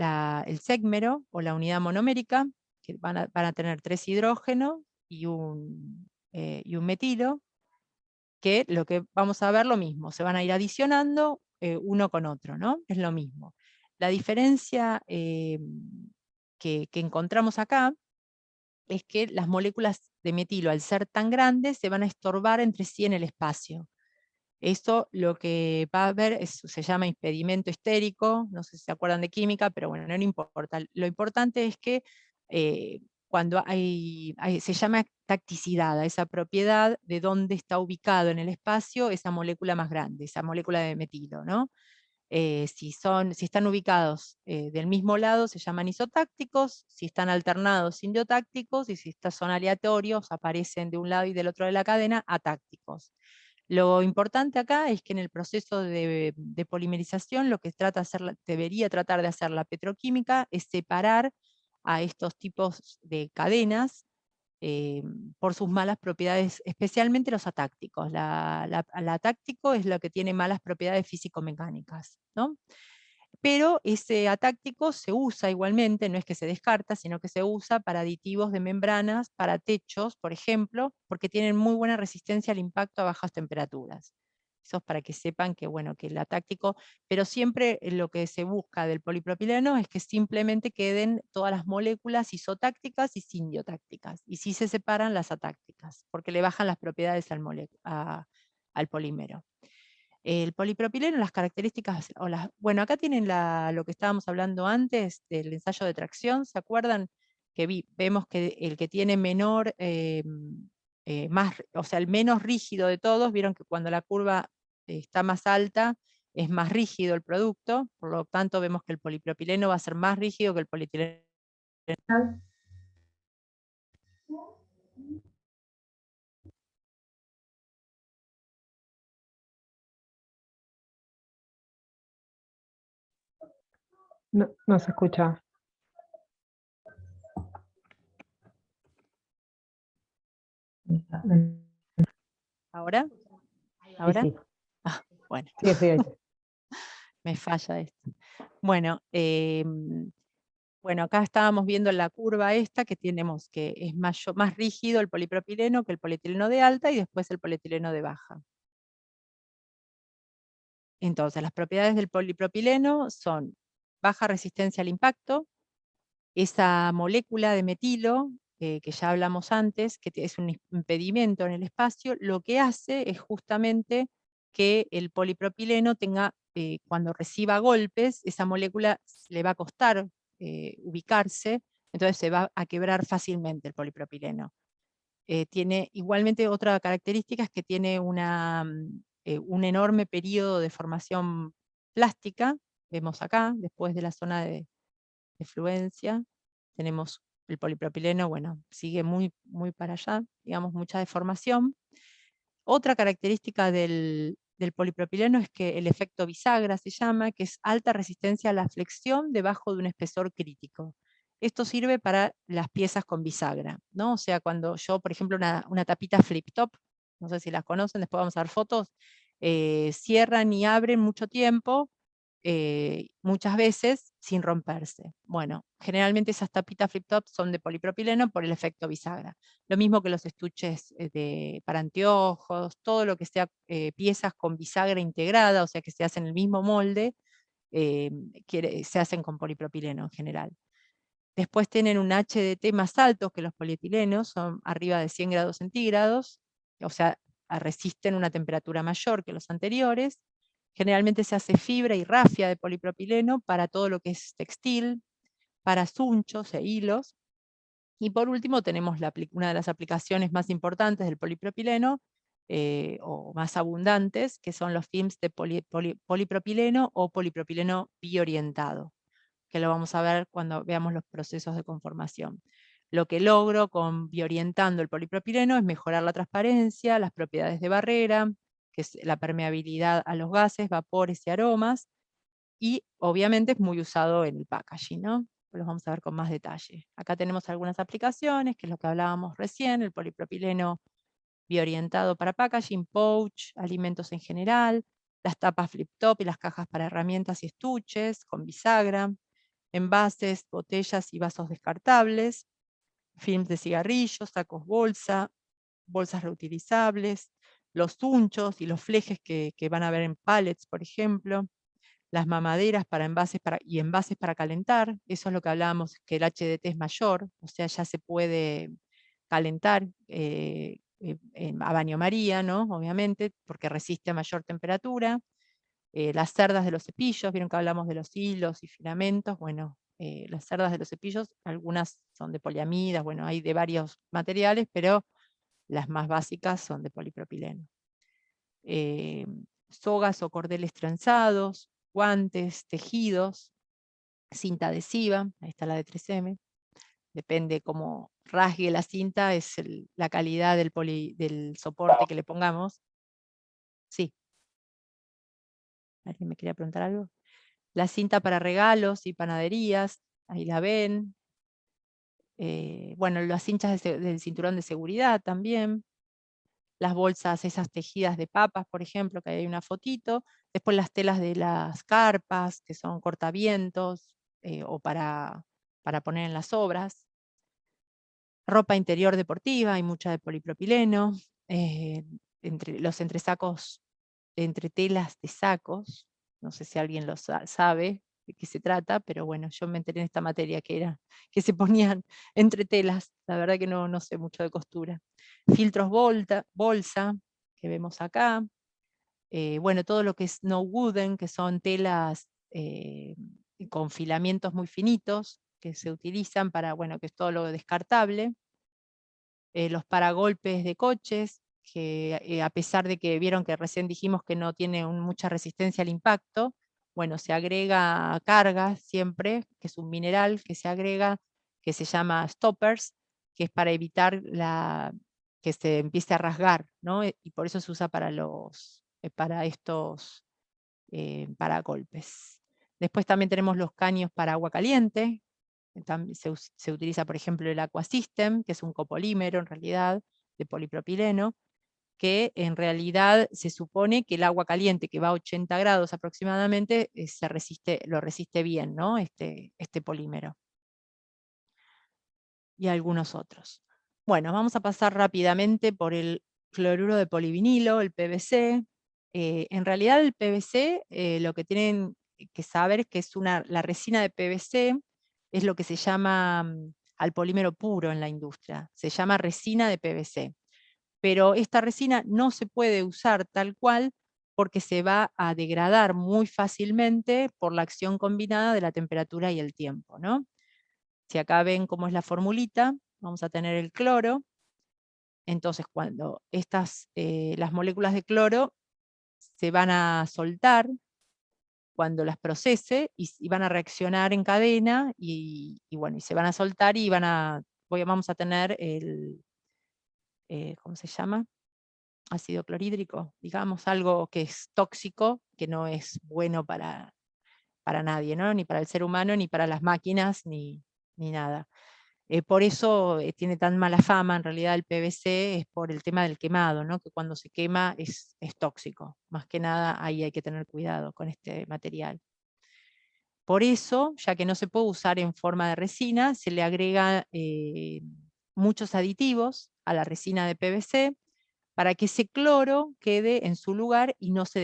el ségmero o la unidad monomérica, que van a tener 3 hidrógenos y un metilo, que lo que vamos a ver lo mismo, se van a ir adicionando uno con otro, ¿no? Es lo mismo. La diferencia que encontramos acá es que las moléculas de metilo, al ser tan grandes, se van a estorbar entre sí en el espacio. Esto lo que va a haber se llama impedimento estérico, no sé si se acuerdan de química, pero bueno, no importa. Lo importante es que cuando se llama tacticidad, a esa propiedad de dónde está ubicado en el espacio esa molécula más grande, esa molécula de metilo, ¿no? Si están ubicados del mismo lado se llaman isotácticos, si están alternados sindotácticos, y si son aleatorios, aparecen de un lado y del otro de la cadena, atácticos. Lo importante acá es que en el proceso de polimerización lo que debería tratar de hacer la petroquímica es separar a estos tipos de cadenas por sus malas propiedades, especialmente los atácticos. El atáctico es lo que tiene malas propiedades físico-mecánicas, ¿no? Pero ese atáctico se usa igualmente, no es que se descarta, sino que se usa para aditivos de membranas, para techos, por ejemplo, porque tienen muy buena resistencia al impacto a bajas temperaturas. Eso es para que sepan que, bueno, que el atáctico, pero siempre lo que se busca del polipropileno es que simplemente queden todas las moléculas isotácticas y sindiotácticas, y sí se separan las atácticas, porque le bajan las propiedades al polímero. El polipropileno, las características, bueno, acá tienen lo que estábamos hablando antes del ensayo de tracción, ¿se acuerdan? Que vemos que el que tiene menor, o sea, el menos rígido de todos, vieron que cuando la curva está más alta, es más rígido el producto, por lo tanto vemos que el polipropileno va a ser más rígido que el polietileno. No, no se escucha. ¿Ahora? ¿Ahora? Sí. Ah, bueno. Sí, estoy ahí. Me falla esto. Bueno, bueno, acá estábamos viendo la curva esta que tenemos, que es más rígido el polipropileno que el polietileno de alta y después el polietileno de baja. Entonces, las propiedades del polipropileno son baja resistencia al impacto, esa molécula de metilo, que ya hablamos antes, que es un impedimento en el espacio, lo que hace es justamente que el polipropileno tenga, cuando reciba golpes, esa molécula le va a costar ubicarse, entonces se va a quebrar fácilmente el polipropileno. Tiene igualmente otra característica, es que tiene un enorme periodo de formación plástica, vemos acá, después de la zona de fluencia, tenemos el polipropileno, bueno, sigue muy, muy para allá, digamos, mucha deformación. Otra característica del polipropileno es que el efecto bisagra se llama, que es alta resistencia a la flexión debajo de un espesor crítico. Esto sirve para las piezas con bisagra, ¿no? O sea, cuando yo, por ejemplo, una tapita flip top, no sé si las conocen, después vamos a ver fotos, cierran y abren mucho tiempo, muchas veces, sin romperse. Bueno, generalmente esas tapitas flip-top son de polipropileno por el efecto bisagra. Lo mismo que los estuches para anteojos, todo lo que sea piezas con bisagra integrada, o sea que se hacen en el mismo molde, se hacen con polipropileno en general. Después tienen un HDT más alto que los polietilenos, son arriba de 100 grados centígrados, o sea, resisten una temperatura mayor que los anteriores. Generalmente se hace fibra y rafia de polipropileno para todo lo que es textil, para sunchos e hilos. Y por último tenemos una de las aplicaciones más importantes del polipropileno, o más abundantes, que son los films de polipropileno o polipropileno biorientado, que lo vamos a ver cuando veamos los procesos de conformación. Lo que logro con biorientando el polipropileno es mejorar la transparencia, las propiedades de barrera, que es la permeabilidad a los gases, vapores y aromas, y obviamente es muy usado en el packaging, ¿no? Los vamos a ver con más detalle. Acá tenemos algunas aplicaciones, que es lo que hablábamos recién, el polipropileno biorientado para packaging, pouch, alimentos en general, las tapas flip-top y las cajas para herramientas y estuches con bisagra, envases, botellas y vasos descartables, films de cigarrillos, sacos bolsa, bolsas reutilizables, los unchos y los flejes que van a ver en pallets, por ejemplo, las mamaderas para envases y envases para calentar, eso es lo que hablábamos, que el HDT es mayor, o sea, ya se puede calentar a baño María, ¿no? Obviamente, porque resiste a mayor temperatura. Las cerdas de los cepillos, vieron que hablamos de los hilos y filamentos, bueno, las cerdas de los cepillos, algunas son de poliamidas, bueno, hay de varios materiales, pero las más básicas son de polipropileno. Sogas o cordeles trenzados, guantes, tejidos, cinta adhesiva, ahí está la de 3M, depende cómo rasgue la cinta, es la calidad del soporte que le pongamos. Sí. ¿Alguien me quería preguntar algo? La cinta para regalos y panaderías, ahí la ven. Bueno, las cinchas del cinturón de seguridad también. Las bolsas esas tejidas de papas, por ejemplo, que hay una fotito. Después las telas de las carpas, que son cortavientos, o para poner en las obras. Ropa interior deportiva, hay mucha de polipropileno. Los entresacos, entre telas de sacos, no sé si alguien lo sabe de qué se trata, pero bueno, yo me enteré en esta materia que se ponían entre telas, la verdad que no sé mucho de costura. Filtros bolsa, que vemos acá. Bueno, todo lo que es no wooden, que son telas con filamentos muy finitos, que se utilizan para, bueno, que es todo lo descartable. Los paragolpes de coches, que a pesar de que vieron que recién dijimos que no tiene mucha resistencia al impacto, bueno, se agrega carga siempre, que es un mineral que se agrega, que se llama stoppers, que es para evitar que se empiece a rasgar, ¿no? Y por eso se usa para estos paragolpes. Después también tenemos los caños para agua caliente. También se utiliza, por ejemplo, el Aquasystem, que es un copolímero en realidad, de polipropileno, que en realidad se supone que el agua caliente, que va a 80 grados aproximadamente, lo resiste bien, ¿no? Este polímero. Y algunos otros. Bueno, vamos a pasar rápidamente por el cloruro de polivinilo, el PVC. En realidad el PVC, lo que tienen que saber es que la resina de PVC es lo que se llama al polímero puro en la industria. Se llama resina de PVC. Pero esta resina no se puede usar tal cual porque se va a degradar muy fácilmente por la acción combinada de la temperatura y el tiempo, ¿no? Si acá ven cómo es la formulita, vamos a tener el cloro. Entonces, cuando las moléculas de cloro se van a soltar, cuando las procese, y van a reaccionar en cadena, y bueno, y se van a soltar y vamos a tener ¿cómo se llama? Ácido clorhídrico, digamos, algo que es tóxico, que no es bueno para nadie, ¿no? Ni para el ser humano, ni para las máquinas, ni nada. Por eso tiene tan mala fama, en realidad el PVC, es por el tema del quemado, ¿no? Que cuando se quema es tóxico. Más que nada ahí hay que tener cuidado con este material. Por eso, ya que no se puede usar en forma de resina, se le agrega muchos aditivos a la resina de PVC para que ese cloro quede en su lugar y no se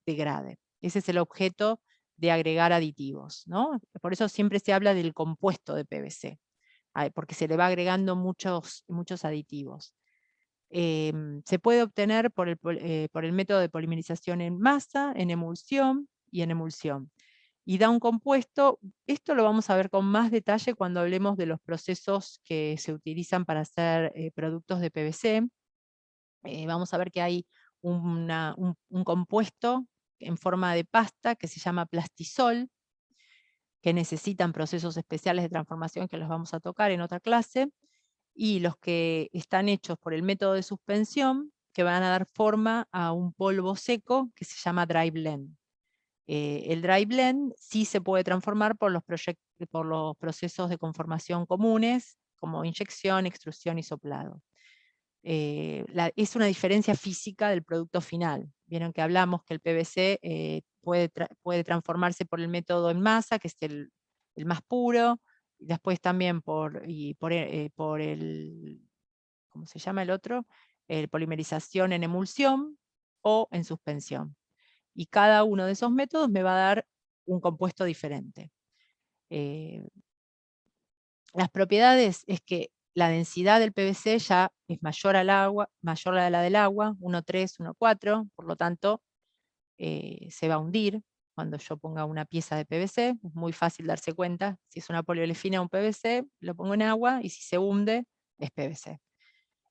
degrade. Ese es el objeto de agregar aditivos, ¿no? Por eso siempre se habla del compuesto de PVC, porque se le va agregando muchos aditivos. Se puede obtener por el método de polimerización en masa, en emulsión y en emulsión. Y da un compuesto, esto lo vamos a ver con más detalle cuando hablemos de los procesos que se utilizan para hacer productos de PVC. Vamos a ver que hay un compuesto en forma de pasta que se llama plastisol, que necesitan procesos especiales de transformación que los vamos a tocar en otra clase, y los que están hechos por el método de suspensión, que van a dar forma a un polvo seco que se llama dry blend. El dry blend sí se puede transformar por los procesos de conformación comunes, como inyección, extrusión y soplado. Es una diferencia física del producto final. Vieron que hablamos que el PVC puede transformarse por el método en masa, que es el más puro, y después también por el, ¿cómo se llama el otro? Polimerización en emulsión o en suspensión. Y cada uno de esos métodos me va a dar un compuesto diferente. Las propiedades es que la densidad del PVC ya es mayor al agua, mayor a la del agua, 1,3, 1,4, por lo tanto se va a hundir cuando yo ponga una pieza de PVC. Es muy fácil darse cuenta, si es una poliolefina o un PVC, lo pongo en agua y si se hunde es PVC.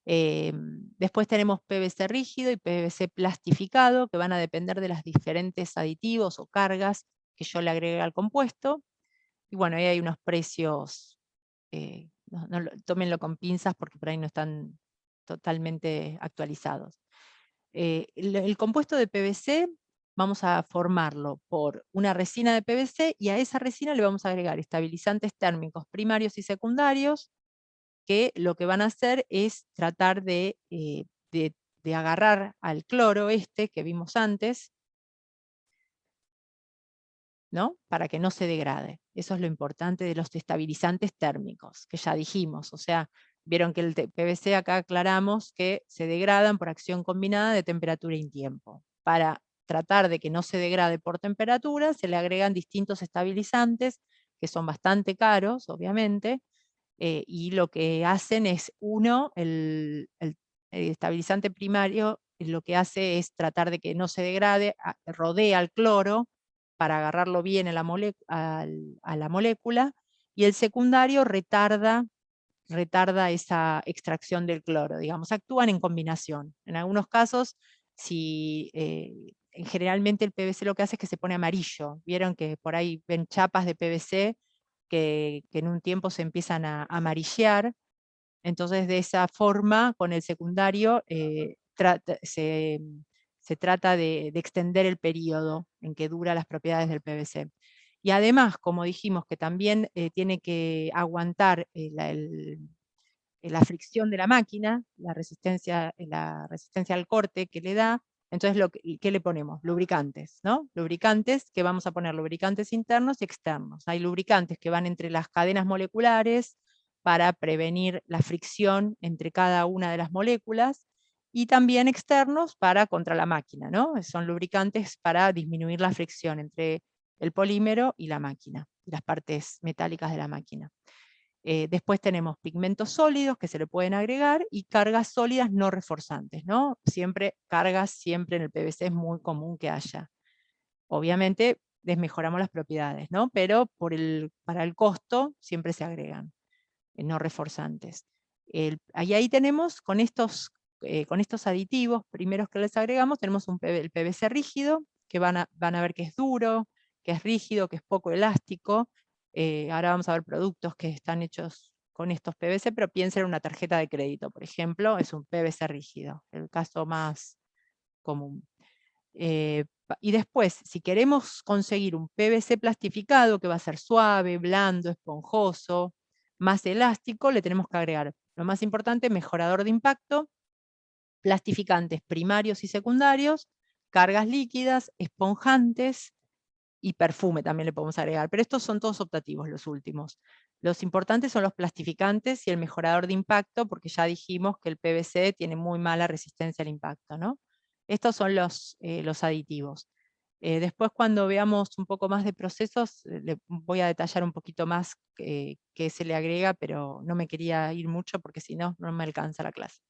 Después tenemos PVC rígido y PVC plastificado, que van a depender de los diferentes aditivos o cargas que yo le agregue al compuesto. Y bueno, ahí hay unos precios, tómenlo con pinzas porque por ahí no están totalmente actualizados. El compuesto de PVC vamos a formarlo por una resina de PVC y a esa resina le vamos a agregar estabilizantes térmicos primarios y secundarios, que lo que van a hacer es tratar de agarrar al cloro que vimos antes, ¿no? Para que no se degrade. Eso es lo importante de los estabilizantes térmicos, que ya dijimos. O sea, vieron que el PVC acá aclaramos que se degradan por acción combinada de temperatura y tiempo. Para tratar de que no se degrade por temperatura, se le agregan distintos estabilizantes, que son bastante caros, obviamente, y lo que hacen es, el estabilizante primario lo que hace es tratar de que no se degrade, rodea al cloro para agarrarlo bien a la molécula, y el secundario retarda esa extracción del cloro, digamos, actúan en combinación. En algunos casos, generalmente el PVC lo que hace es que se pone amarillo. Vieron que por ahí ven chapas de PVC que en un tiempo se empiezan a amarillear, entonces de esa forma, con el secundario, se trata de extender el periodo en que dura las propiedades del PVC. Y además, como dijimos, que también tiene que aguantar la fricción de la máquina, la resistencia al corte que le da. Entonces, ¿qué le ponemos? Lubricantes, ¿no? Lubricantes, que vamos a poner lubricantes internos y externos. Hay lubricantes que van entre las cadenas moleculares para prevenir la fricción entre cada una de las moléculas, y también externos contra la máquina, ¿no? Son lubricantes para disminuir la fricción entre el polímero y la máquina, las partes metálicas de la máquina. Después tenemos pigmentos sólidos que se le pueden agregar y cargas sólidas no reforzantes, ¿no? Cargas siempre en el PVC es muy común que haya. Obviamente desmejoramos las propiedades, ¿no? Pero para el costo siempre se agregan no reforzantes. Ahí tenemos con estos aditivos primeros que les agregamos, tenemos el PVC rígido, que van a ver que es duro, que es rígido, que es poco elástico. Ahora vamos a ver productos que están hechos con estos PVC, pero piensen en una tarjeta de crédito, por ejemplo, es un PVC rígido, el caso más común. Y después, si queremos conseguir un PVC plastificado, que va a ser suave, blando, esponjoso, más elástico, le tenemos que agregar, lo más importante, mejorador de impacto, plastificantes primarios y secundarios, cargas líquidas, esponjantes, y perfume también le podemos agregar, pero estos son todos optativos los últimos. Los importantes son los plastificantes y el mejorador de impacto, porque ya dijimos que el PVC tiene muy mala resistencia al impacto, ¿no? Estos son los aditivos. Después, cuando veamos un poco más de procesos, le voy a detallar un poquito más qué se le agrega, pero no me quería ir mucho porque si no, no me alcanza la clase.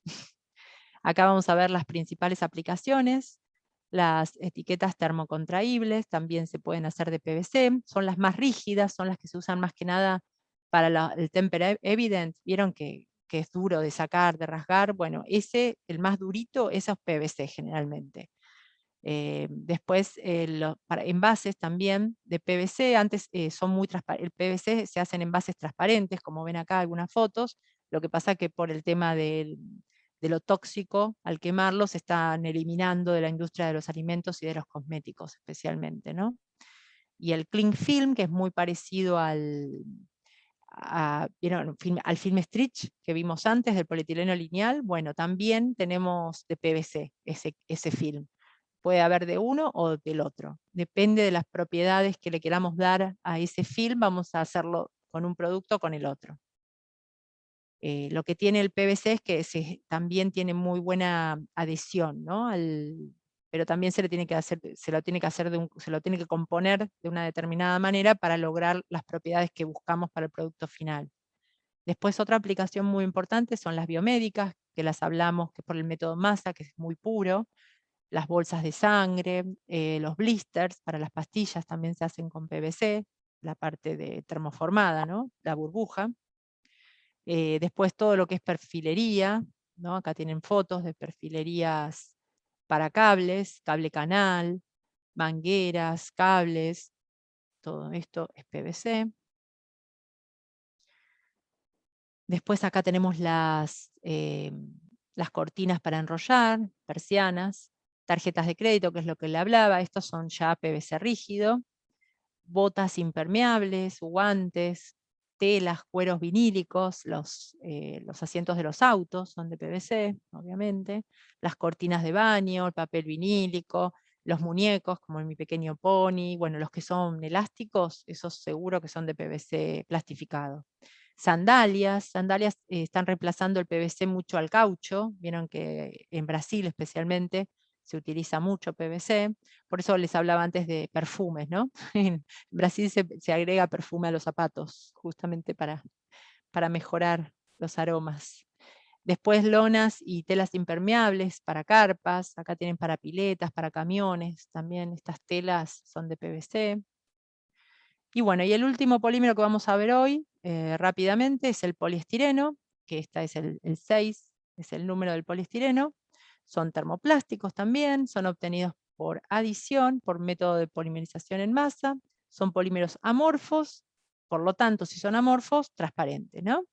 Acá vamos a ver las principales aplicaciones. Las etiquetas termocontraíbles también se pueden hacer de PVC, son las más rígidas, son las que se usan más que nada para el Temper Evident. Vieron que es duro de sacar, de rasgar. Bueno, el más durito, ese es PVC generalmente. Después, para envases también de PVC, antes son muy transparentes. El PVC se hace en envases transparentes, como ven acá algunas fotos. Lo que pasa que por el tema de lo tóxico, al quemarlo, se están eliminando de la industria de los alimentos y de los cosméticos especialmente, ¿no? Y el cling film, que es muy parecido ¿vieron? Al film stretch que vimos antes del polietileno lineal. Bueno, también tenemos de PVC ese film. Puede haber de uno o del otro. Depende de las propiedades que le queramos dar a ese film, vamos a hacerlo con un producto o con el otro. Lo que tiene el PVC es que también tiene muy buena adhesión, ¿no? Pero también se lo tiene que componer de una determinada manera para lograr las propiedades que buscamos para el producto final. Después, otra aplicación muy importante son las biomédicas, que las hablamos, que por el método Massa, que es muy puro. Las bolsas de sangre, los blisters para las pastillas también se hacen con PVC, la parte de termoformada, ¿no? La burbuja. Después todo lo que es perfilería, ¿no? Acá tienen fotos de perfilerías para cables, cable canal, mangueras, cables, todo esto es PVC. Después acá tenemos las cortinas para enrollar, persianas, tarjetas de crédito, que es lo que le hablaba, estos son ya PVC rígido, botas impermeables, guantes, telas, cueros vinílicos, los asientos de los autos son de PVC, obviamente, las cortinas de baño, el papel vinílico, los muñecos, como en Mi Pequeño Pony, bueno, los que son elásticos, esos seguro que son de PVC plastificado. Sandalias están reemplazando el PVC mucho al caucho, vieron que en Brasil especialmente se utiliza mucho PVC, por eso les hablaba antes de perfumes, ¿no? En Brasil se agrega perfume a los zapatos, justamente para mejorar los aromas. Después lonas y telas impermeables para carpas, acá tienen para piletas, para camiones, también estas telas son de PVC. Y bueno, y el último polímero que vamos a ver hoy, rápidamente, es el poliestireno, que esta es el 6, es el número del poliestireno. Son termoplásticos también, son obtenidos por adición, por método de polimerización en masa, son polímeros amorfos, por lo tanto, si son amorfos, transparentes, ¿no?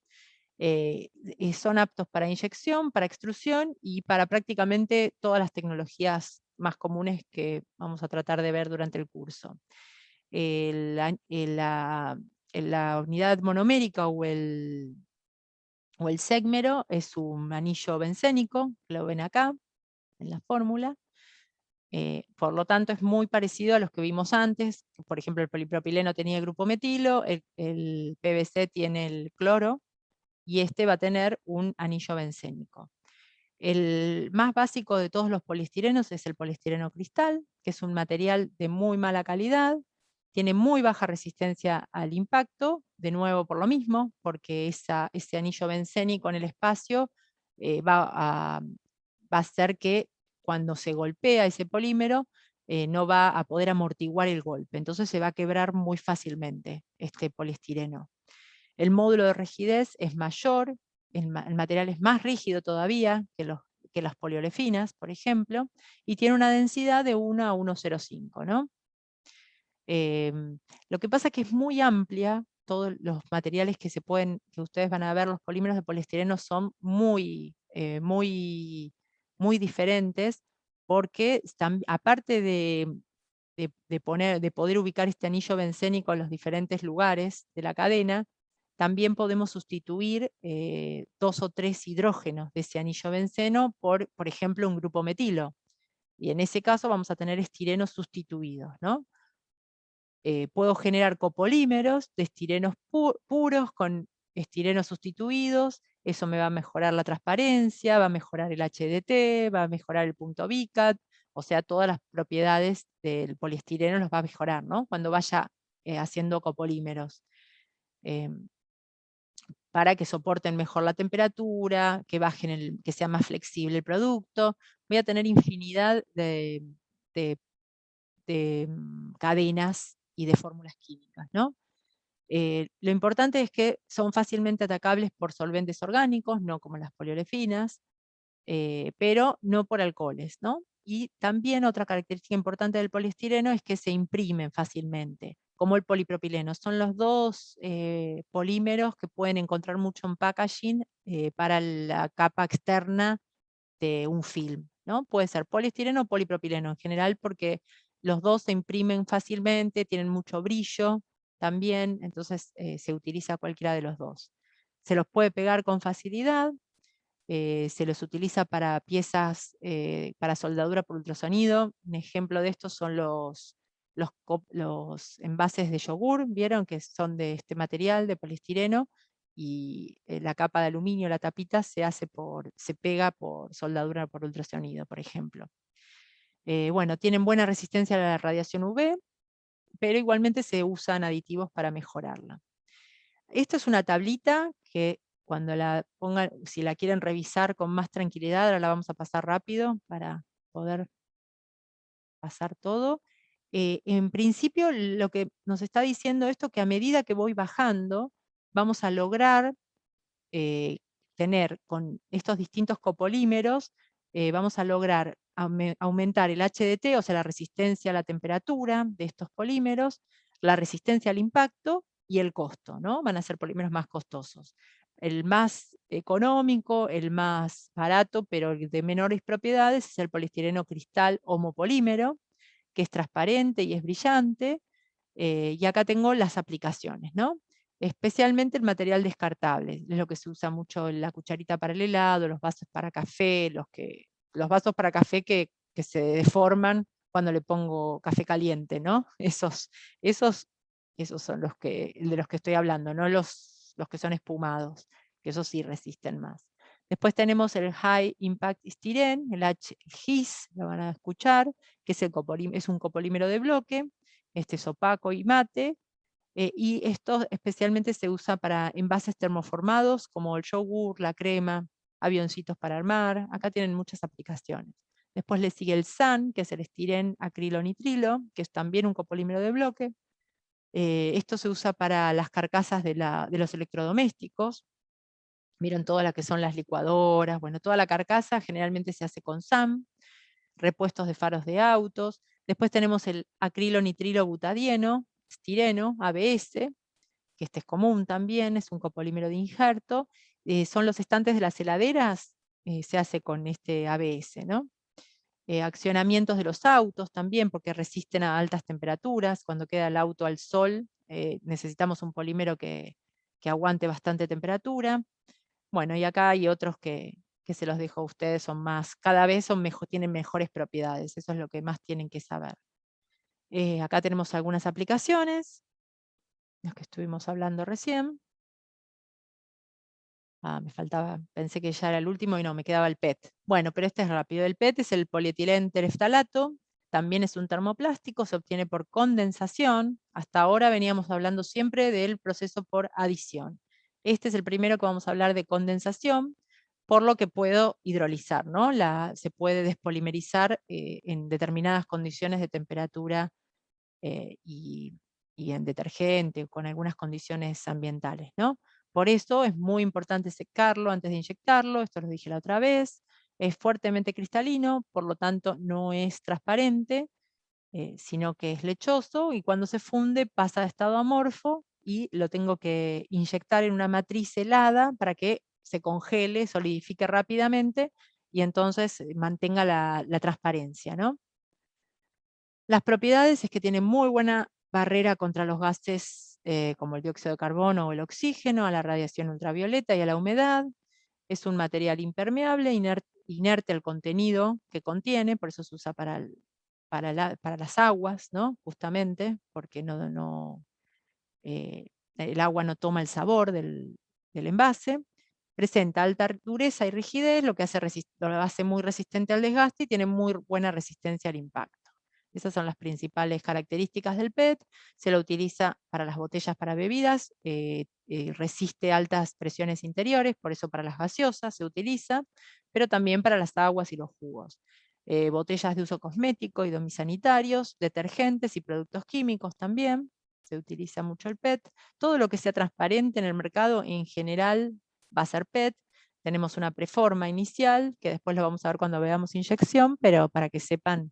Y son aptos para inyección, para extrusión y para prácticamente todas las tecnologías más comunes que vamos a tratar de ver durante el curso. La unidad monomérica o el ségmero es un anillo bencénico, lo ven acá en la fórmula. Por lo tanto, es muy parecido a los que vimos antes. Por ejemplo, el polipropileno tenía el grupo metilo, el PVC tiene el cloro, y este va a tener un anillo bencénico. El más básico de todos los poliestirenos es el poliestireno cristal, que es un material de muy mala calidad, tiene muy baja resistencia al impacto, de nuevo por lo mismo, porque ese anillo bencénico en el espacio va a hacer que cuando se golpea ese polímero no va a poder amortiguar el golpe, entonces se va a quebrar muy fácilmente este poliestireno. El módulo de rigidez es mayor, el material es más rígido todavía que las poliolefinas, por ejemplo, y tiene una densidad de 1 a 1,05, ¿no? Lo que pasa es que es muy amplia, todos los materiales que ustedes van a ver, los polímeros de poliestireno son muy diferentes, porque aparte de poder ubicar este anillo bencénico en los diferentes lugares de la cadena, también podemos sustituir 2 o 3 hidrógenos de ese anillo benceno por ejemplo, un grupo metilo. Y en ese caso vamos a tener estirenos sustituidos, ¿no? Puedo generar copolímeros de estirenos puros con estirenos sustituidos. Eso me va a mejorar la transparencia, va a mejorar el HDT, va a mejorar el punto VICAT, o sea, todas las propiedades del poliestireno los va a mejorar, ¿no? Cuando vaya haciendo copolímeros. Para que soporten mejor la temperatura, que bajen que sea más flexible el producto. Voy a tener infinidad de cadenas y de fórmulas químicas, ¿no? Lo importante es que son fácilmente atacables por solventes orgánicos, no como las poliolefinas, pero no por alcoholes, ¿no? Y también otra característica importante del poliestireno es que se imprimen fácilmente, como el polipropileno. Son los dos polímeros que pueden encontrar mucho en packaging para la capa externa de un film, ¿no? Puede ser poliestireno o polipropileno en general, porque los dos se imprimen fácilmente, tienen mucho brillo también, entonces se utiliza cualquiera de los dos. Se los puede pegar con facilidad, se los utiliza para piezas, para soldadura por ultrasonido. Un ejemplo de estos son los envases de yogur, ¿vieron? Que son de este material, de poliestireno, y la capa de aluminio, la tapita, se pega por soldadura por ultrasonido, por ejemplo. Bueno, tienen buena resistencia a la radiación UV, pero igualmente se usan aditivos para mejorarla. Esta es una tablita que cuando la pongan, si la quieren revisar con más tranquilidad, ahora la vamos a pasar rápido para poder pasar todo. En principio, lo que nos está diciendo esto, que a medida que voy bajando, vamos a lograr tener con estos distintos copolímeros, vamos a lograr aumentar el HDT, o sea, la resistencia a la temperatura de estos polímeros, la resistencia al impacto y el costo, ¿no? Van a ser polímeros más costosos. El más económico, el más barato, pero el de menores propiedades, es el poliestireno cristal homopolímero, que es transparente y es brillante. Y acá tengo las aplicaciones, ¿no? Especialmente el material descartable, es lo que se usa mucho en la cucharita para el helado, los vasos para café, los vasos para café que se deforman cuando le pongo café caliente, ¿no? Esos son de los que estoy hablando, no los que son espumados, que esos sí resisten más. Después tenemos el High Impact Styrene, el HGIS, lo van a escuchar, que es un copolímero de bloque, este es opaco y mate, y esto especialmente se usa para envases termoformados como el yogur, la crema, avioncitos para armar. Acá tienen muchas aplicaciones. Después le sigue el SAN, que es el estirén acrilonitrilo, que es también un copolímero de bloque. Esto se usa para las carcasas de los electrodomésticos. Miren todas las que son las licuadoras, bueno, toda la carcasa generalmente se hace con SAN, repuestos de faros de autos. Después tenemos el acrilonitrilo butadieno, estireno, ABS, que este es común también, es un copolímero de injerto. Son los estantes de las heladeras, se hace con este ABS, ¿no? Accionamientos de los autos también, porque resisten a altas temperaturas. Cuando queda el auto al sol, necesitamos un polímero que aguante bastante temperatura. Bueno, y acá hay otros que se los dejo a ustedes, cada vez tienen mejores propiedades, eso es lo que más tienen que saber. Acá tenemos algunas aplicaciones, las que estuvimos hablando recién. Me faltaba, pensé que ya era el último y no, me quedaba el PET. Bueno, pero este es rápido. El PET es el polietilén tereftalato, también es un termoplástico, se obtiene por condensación. Hasta ahora veníamos hablando siempre del proceso por adición. Este es el primero que vamos a hablar de condensación, por lo que puedo hidrolizar, ¿no? Se puede despolimerizar en determinadas condiciones de temperatura y en detergente, con algunas condiciones ambientales, ¿no? Por eso es muy importante secarlo antes de inyectarlo, esto lo dije la otra vez. Es fuertemente cristalino, por lo tanto no es transparente, sino que es lechoso, y cuando se funde pasa a estado amorfo y lo tengo que inyectar en una matriz helada para que se congele, solidifique rápidamente y entonces mantenga la transparencia, ¿no? Las propiedades es que tiene muy buena barrera contra los gases como el dióxido de carbono o el oxígeno, a la radiación ultravioleta y a la humedad. Es un material impermeable, inerte al contenido que contiene, por eso se usa para para las aguas, ¿no? Justamente, porque el agua no toma el sabor del envase. Presenta alta dureza y rigidez, lo que lo hace muy resistente al desgaste y tiene muy buena resistencia al impacto. Esas son las principales características del PET. Se lo utiliza para las botellas para bebidas, resiste altas presiones interiores, por eso para las gaseosas se utiliza, pero también para las aguas y los jugos. Botellas de uso cosmético y sanitarios, detergentes y productos químicos también, se utiliza mucho el PET. Todo lo que sea transparente en el mercado en general va a ser PET. Tenemos una preforma inicial, que después lo vamos a ver cuando veamos inyección, pero para que sepan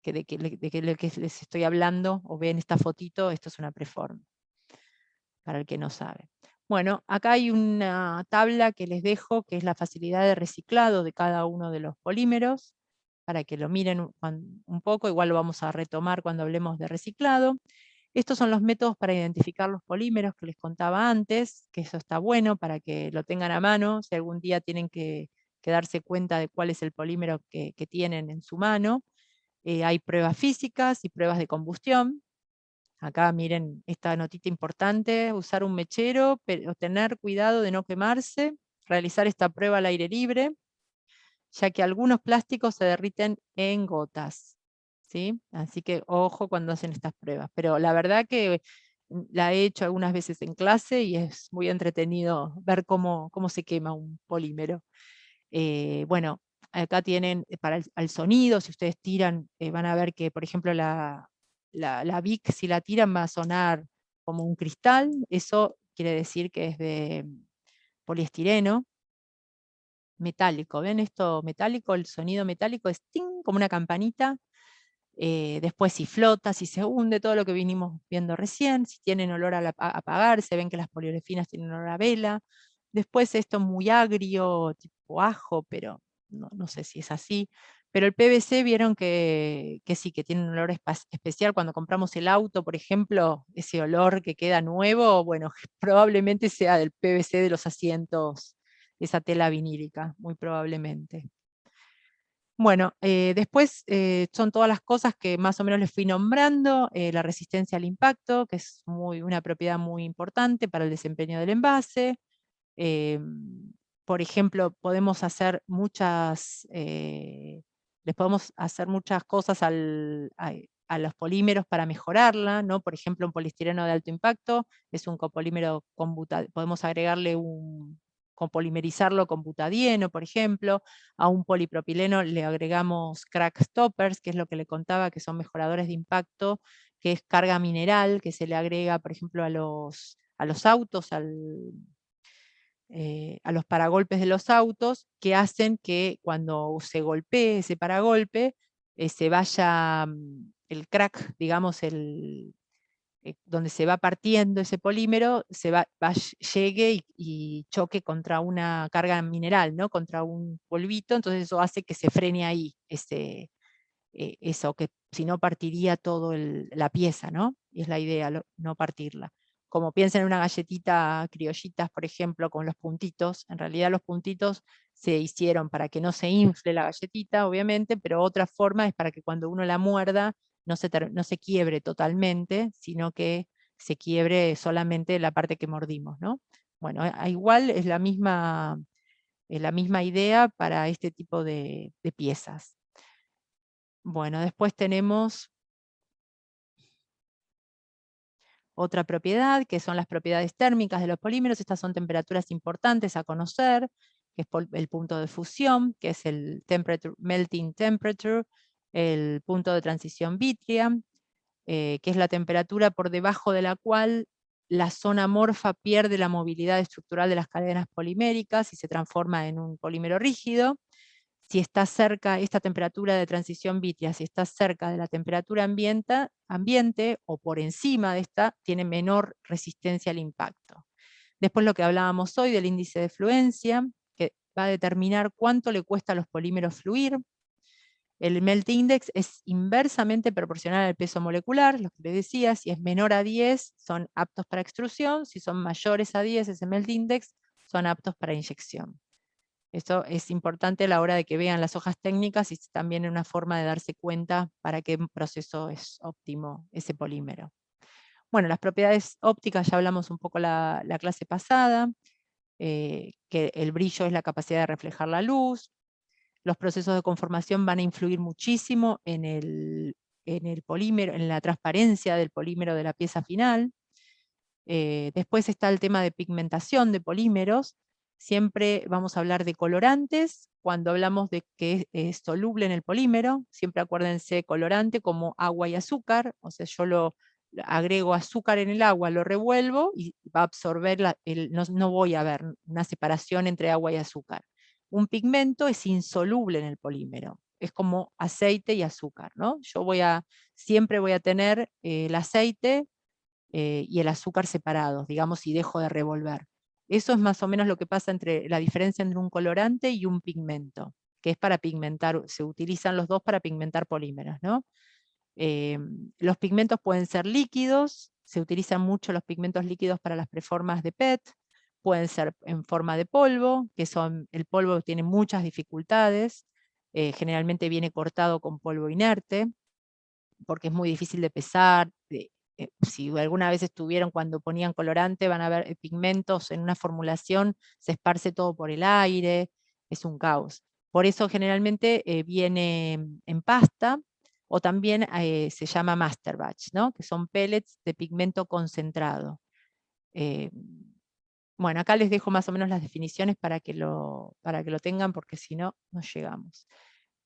de qué les estoy hablando, o ven esta fotito, esto es una preforma, para el que no sabe. Bueno, acá hay una tabla que les dejo, que es la facilidad de reciclado de cada uno de los polímeros, para que lo miren un poco, igual lo vamos a retomar cuando hablemos de reciclado. Estos son los métodos para identificar los polímeros que les contaba antes, que eso está bueno para que lo tengan a mano, si algún día tienen que darse cuenta de cuál es el polímero que tienen en su mano. Hay pruebas físicas y pruebas de combustión. Acá miren esta notita importante: usar un mechero, pero tener cuidado de no quemarse, realizar esta prueba al aire libre, ya que algunos plásticos se derriten en gotas, ¿sí? Así que ojo cuando hacen estas pruebas. Pero la verdad que la he hecho algunas veces en clase y es muy entretenido ver cómo se quema un polímero. Bueno, acá tienen para el sonido, si ustedes tiran, van a ver que, por ejemplo, la Bic, si la tiran, va a sonar como un cristal. Eso quiere decir que es de poliestireno metálico. ¿Ven esto metálico? El sonido metálico es ¡ting!, como una campanita. Después si flota, si se hunde, todo lo que vinimos viendo recién. Si tienen olor a apagarse, ven que las poliolefinas tienen olor a vela. Después esto muy agrio, tipo ajo, pero no sé si es así. Pero el PVC vieron que sí, que tiene un olor especial. Cuando compramos el auto, por ejemplo, ese olor que queda nuevo, bueno, probablemente sea del PVC de los asientos, esa tela vinílica, muy probablemente. Bueno, después son todas las cosas que más o menos les fui nombrando. La resistencia al impacto, que es una propiedad muy importante para el desempeño del envase. Por ejemplo, podemos hacer les podemos hacer muchas cosas a los polímeros para mejorarla, ¿no? Por ejemplo, un poliestireno de alto impacto es un copolímero podemos agregarle copolimerizarlo con butadieno, por ejemplo. A un polipropileno le agregamos crack stoppers, que es lo que le contaba, que son mejoradores de impacto, que es carga mineral, que se le agrega, por ejemplo, a los autos, a los paragolpes de los autos, que hacen que cuando se golpee ese paragolpe, se vaya el crack, digamos, donde se va partiendo ese polímero, llegue y choque contra una carga mineral, ¿no? Contra un polvito, entonces eso hace que se frene ahí, eso, que si no partiría toda la pieza, ¿no? Y es la idea, no partirla. Como piensen en una galletita criollitas, por ejemplo, con los puntitos, en realidad los puntitos se hicieron para que no se infle la galletita, obviamente, pero otra forma es para que cuando uno la muerda no se quiebre totalmente, sino que se quiebre solamente la parte que mordimos, ¿no? Bueno, igual es la misma idea para este tipo de piezas. Bueno, después tenemos otra propiedad, que son las propiedades térmicas de los polímeros. Estas son temperaturas importantes a conocer, que es el punto de fusión, que es el melting temperature, el punto de transición vítrea, que es la temperatura por debajo de la cual la zona amorfa pierde la movilidad estructural de las cadenas poliméricas y se transforma en un polímero rígido. Si está cerca, esta temperatura de transición vítrea, si está cerca de la temperatura ambiente o por encima de esta, tiene menor resistencia al impacto. Después lo que hablábamos hoy del índice de fluencia, que va a determinar cuánto le cuesta a los polímeros fluir. El melt index es inversamente proporcional al peso molecular, lo que les decía. Si es menor a 10 son aptos para extrusión, si son mayores a 10 ese melt index son aptos para inyección. Eso es importante a la hora de que vean las hojas técnicas y también una forma de darse cuenta para qué proceso es óptimo ese polímero. Bueno, las propiedades ópticas ya hablamos un poco la clase pasada, que el brillo es la capacidad de reflejar la luz. Los procesos de conformación van a influir muchísimo en el polímero, en la transparencia del polímero de la pieza final. Después está el tema de pigmentación de polímeros. Siempre vamos a hablar de colorantes cuando hablamos de que es soluble en el polímero. Siempre acuérdense colorante como agua y azúcar. O sea, yo agrego azúcar en el agua, lo revuelvo y va a absorber, no voy a ver una separación entre agua y azúcar. Un pigmento es insoluble en el polímero. Es como aceite y azúcar, ¿no? Siempre voy a tener el aceite y el azúcar separados, digamos, y dejo de revolver. Eso es más o menos lo que pasa entre la diferencia entre un colorante y un pigmento, que es para pigmentar, se utilizan los dos para pigmentar polímeros, ¿no? Los pigmentos pueden ser líquidos, se utilizan mucho los pigmentos líquidos para las preformas de PET, pueden ser en forma de polvo, el polvo tiene muchas dificultades, generalmente viene cortado con polvo inerte, porque es muy difícil de pesar. Si alguna vez estuvieron cuando ponían colorante, van a ver pigmentos en una formulación, se esparce todo por el aire, es un caos. Por eso generalmente viene en pasta, o también se llama master batch, ¿no? Que son pellets de pigmento concentrado. Bueno, acá les dejo más o menos las definiciones para que lo tengan, porque si no, no llegamos,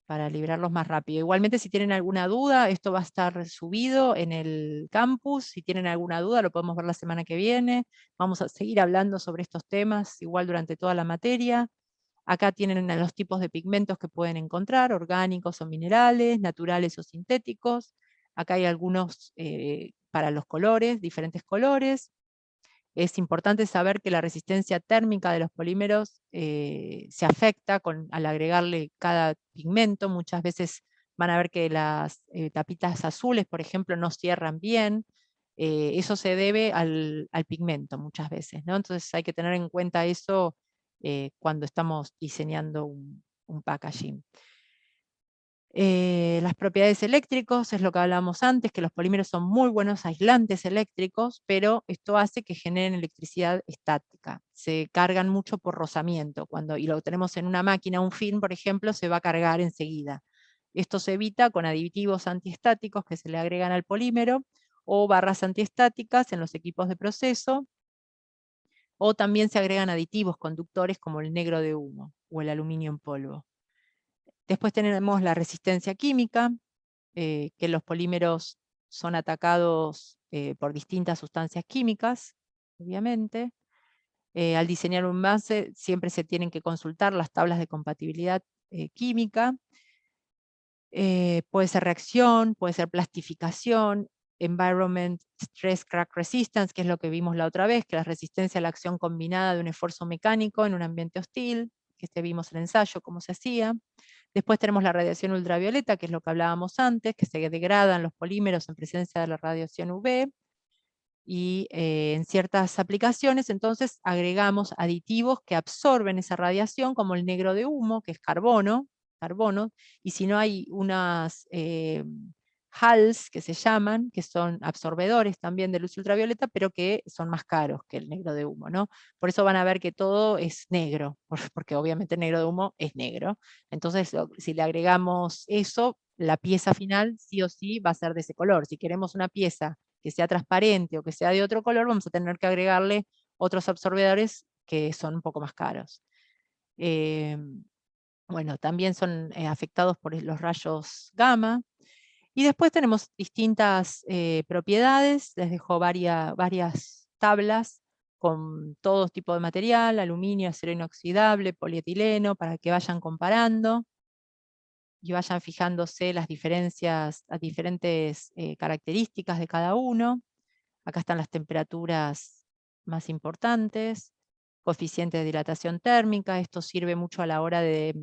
para librarlos más rápido. Igualmente, si tienen alguna duda, esto va a estar subido en el campus. Si tienen alguna duda, lo podemos ver la semana que viene. Vamos a seguir hablando sobre estos temas, igual durante toda la materia. Acá tienen los tipos de pigmentos que pueden encontrar, orgánicos o minerales, naturales o sintéticos. Acá hay algunos para los colores, diferentes colores. Es importante saber que la resistencia térmica de los polímeros se afecta al agregarle cada pigmento. Muchas veces van a ver que las tapitas azules, por ejemplo, no cierran bien. Eso se debe al pigmento muchas veces, ¿no? Entonces hay que tener en cuenta eso cuando estamos diseñando un packaging. Las propiedades eléctricas es lo que hablábamos antes, que los polímeros son muy buenos aislantes eléctricos, pero esto hace que generen electricidad estática. Se cargan mucho por rozamiento. Y lo tenemos en una máquina, un film, por ejemplo, se va a cargar enseguida. Esto se evita con aditivos antiestáticos que se le agregan al polímero, o barras antiestáticas en los equipos de proceso, o también se agregan aditivos conductores como el negro de humo o el aluminio en polvo. Después tenemos la resistencia química, que los polímeros son atacados por distintas sustancias químicas, obviamente. Al diseñar un envase siempre se tienen que consultar las tablas de compatibilidad química. Puede ser reacción, puede ser plastificación, environment stress crack resistance, que es lo que vimos la otra vez, que es la resistencia a la acción combinada de un esfuerzo mecánico en un ambiente hostil, que vimos en el ensayo cómo se hacía. Después tenemos la radiación ultravioleta, que es lo que hablábamos antes, que se degradan los polímeros en presencia de la radiación UV, y en ciertas aplicaciones entonces agregamos aditivos que absorben esa radiación, como el negro de humo, que es carbono, y si no hay unas HALs que se llaman, que son absorbedores también de luz ultravioleta, pero que son más caros que el negro de humo, ¿no? Por eso van a ver que todo es negro, porque obviamente el negro de humo es negro. Entonces, si le agregamos eso, la pieza final sí o sí va a ser de ese color. Si queremos una pieza que sea transparente o que sea de otro color, vamos a tener que agregarle otros absorbedores que son un poco más caros. Bueno, también son afectados por los rayos gamma. Y después tenemos distintas propiedades, les dejo varias tablas con todo tipo de material, aluminio, acero inoxidable, polietileno, para que vayan comparando y vayan fijándose las diferencias, las diferentes características de cada uno. Acá están las temperaturas más importantes, coeficiente de dilatación térmica. Esto sirve mucho a la hora de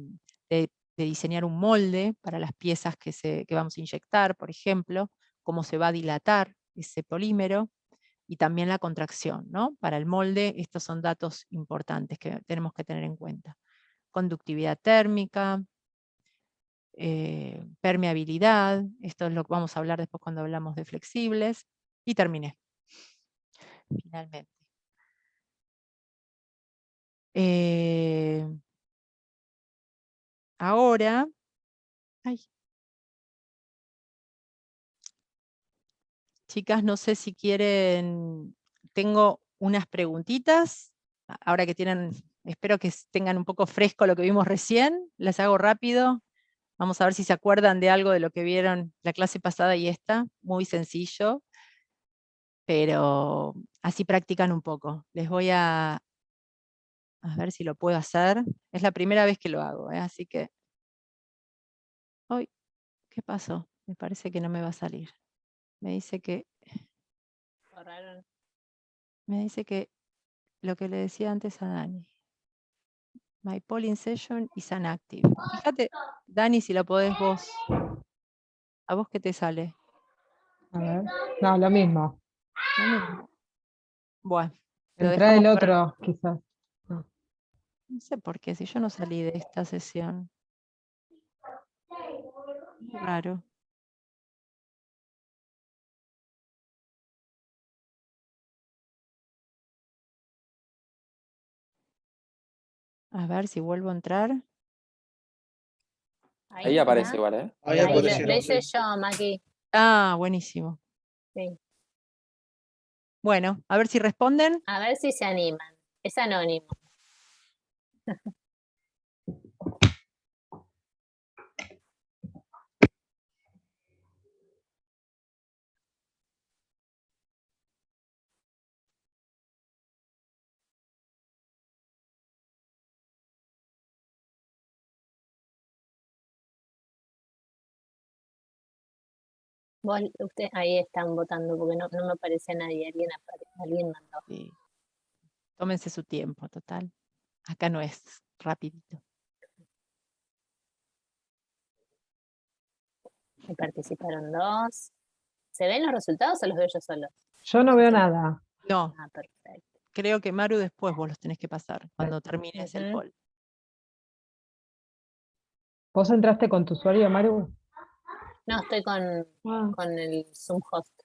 diseñar un molde para las piezas que vamos a inyectar, por ejemplo, cómo se va a dilatar ese polímero, y también la contracción, ¿no? Para el molde, estos son datos importantes que tenemos que tener en cuenta. conductividad térmica, permeabilidad, esto es lo que vamos a hablar después cuando hablamos de flexibles, y terminé, finalmente. Ahora, ay, chicas, no sé si quieren, tengo unas preguntitas, ahora que tienen, espero que tengan un poco fresco lo que vimos recién, las hago rápido, vamos a ver si se acuerdan de algo de lo que vieron la clase pasada y esta, muy sencillo, pero así practican un poco. Les voy a ver si lo puedo hacer, es la primera vez que lo hago, así que, ¡ay! ¿Qué pasó? Me parece que no me va a salir. Me dice que Borraron. lo que le decía antes a Dani. My polling session is inactive. Fíjate, Dani, si lo podés vos. ¿A vos qué te sale? A ver. No, lo mismo. Lo mismo. Bueno, lo Entra el dejamos para... otro, quizás. No. No sé por qué, si yo no salí de esta sesión. Muy raro. A ver si vuelvo a entrar. Ahí aparece está. igual, ¿eh? Ahí Ahí aparecieron, lo hice sí. yo, Maki. Ah, buenísimo. Sí. Bueno, a ver si responden. A ver si se animan. Es anónimo. Ahí están votando porque no me aparece nadie. Alguien mandó. Sí. Tómense su tiempo, total. Acá no es rapidito. Ahí participaron 2. ¿Se ven los resultados o los veo yo solos? Yo no veo nada. No, Ah, perfecto. creo que Maru después vos los tenés que pasar, cuando termines el Ujú. poll. ¿Vos entraste con tu usuario, Maru? No, estoy Ah, con el Zoom host.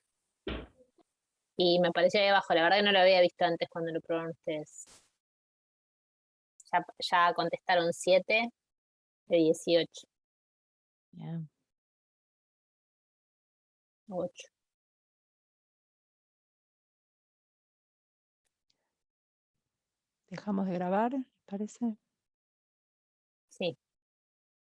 Y me apareció ahí abajo. La verdad que no lo había visto antes cuando lo probaron ustedes. Ya contestaron 7 de 18. Bien. 8. Dejamos de grabar, ¿les parece?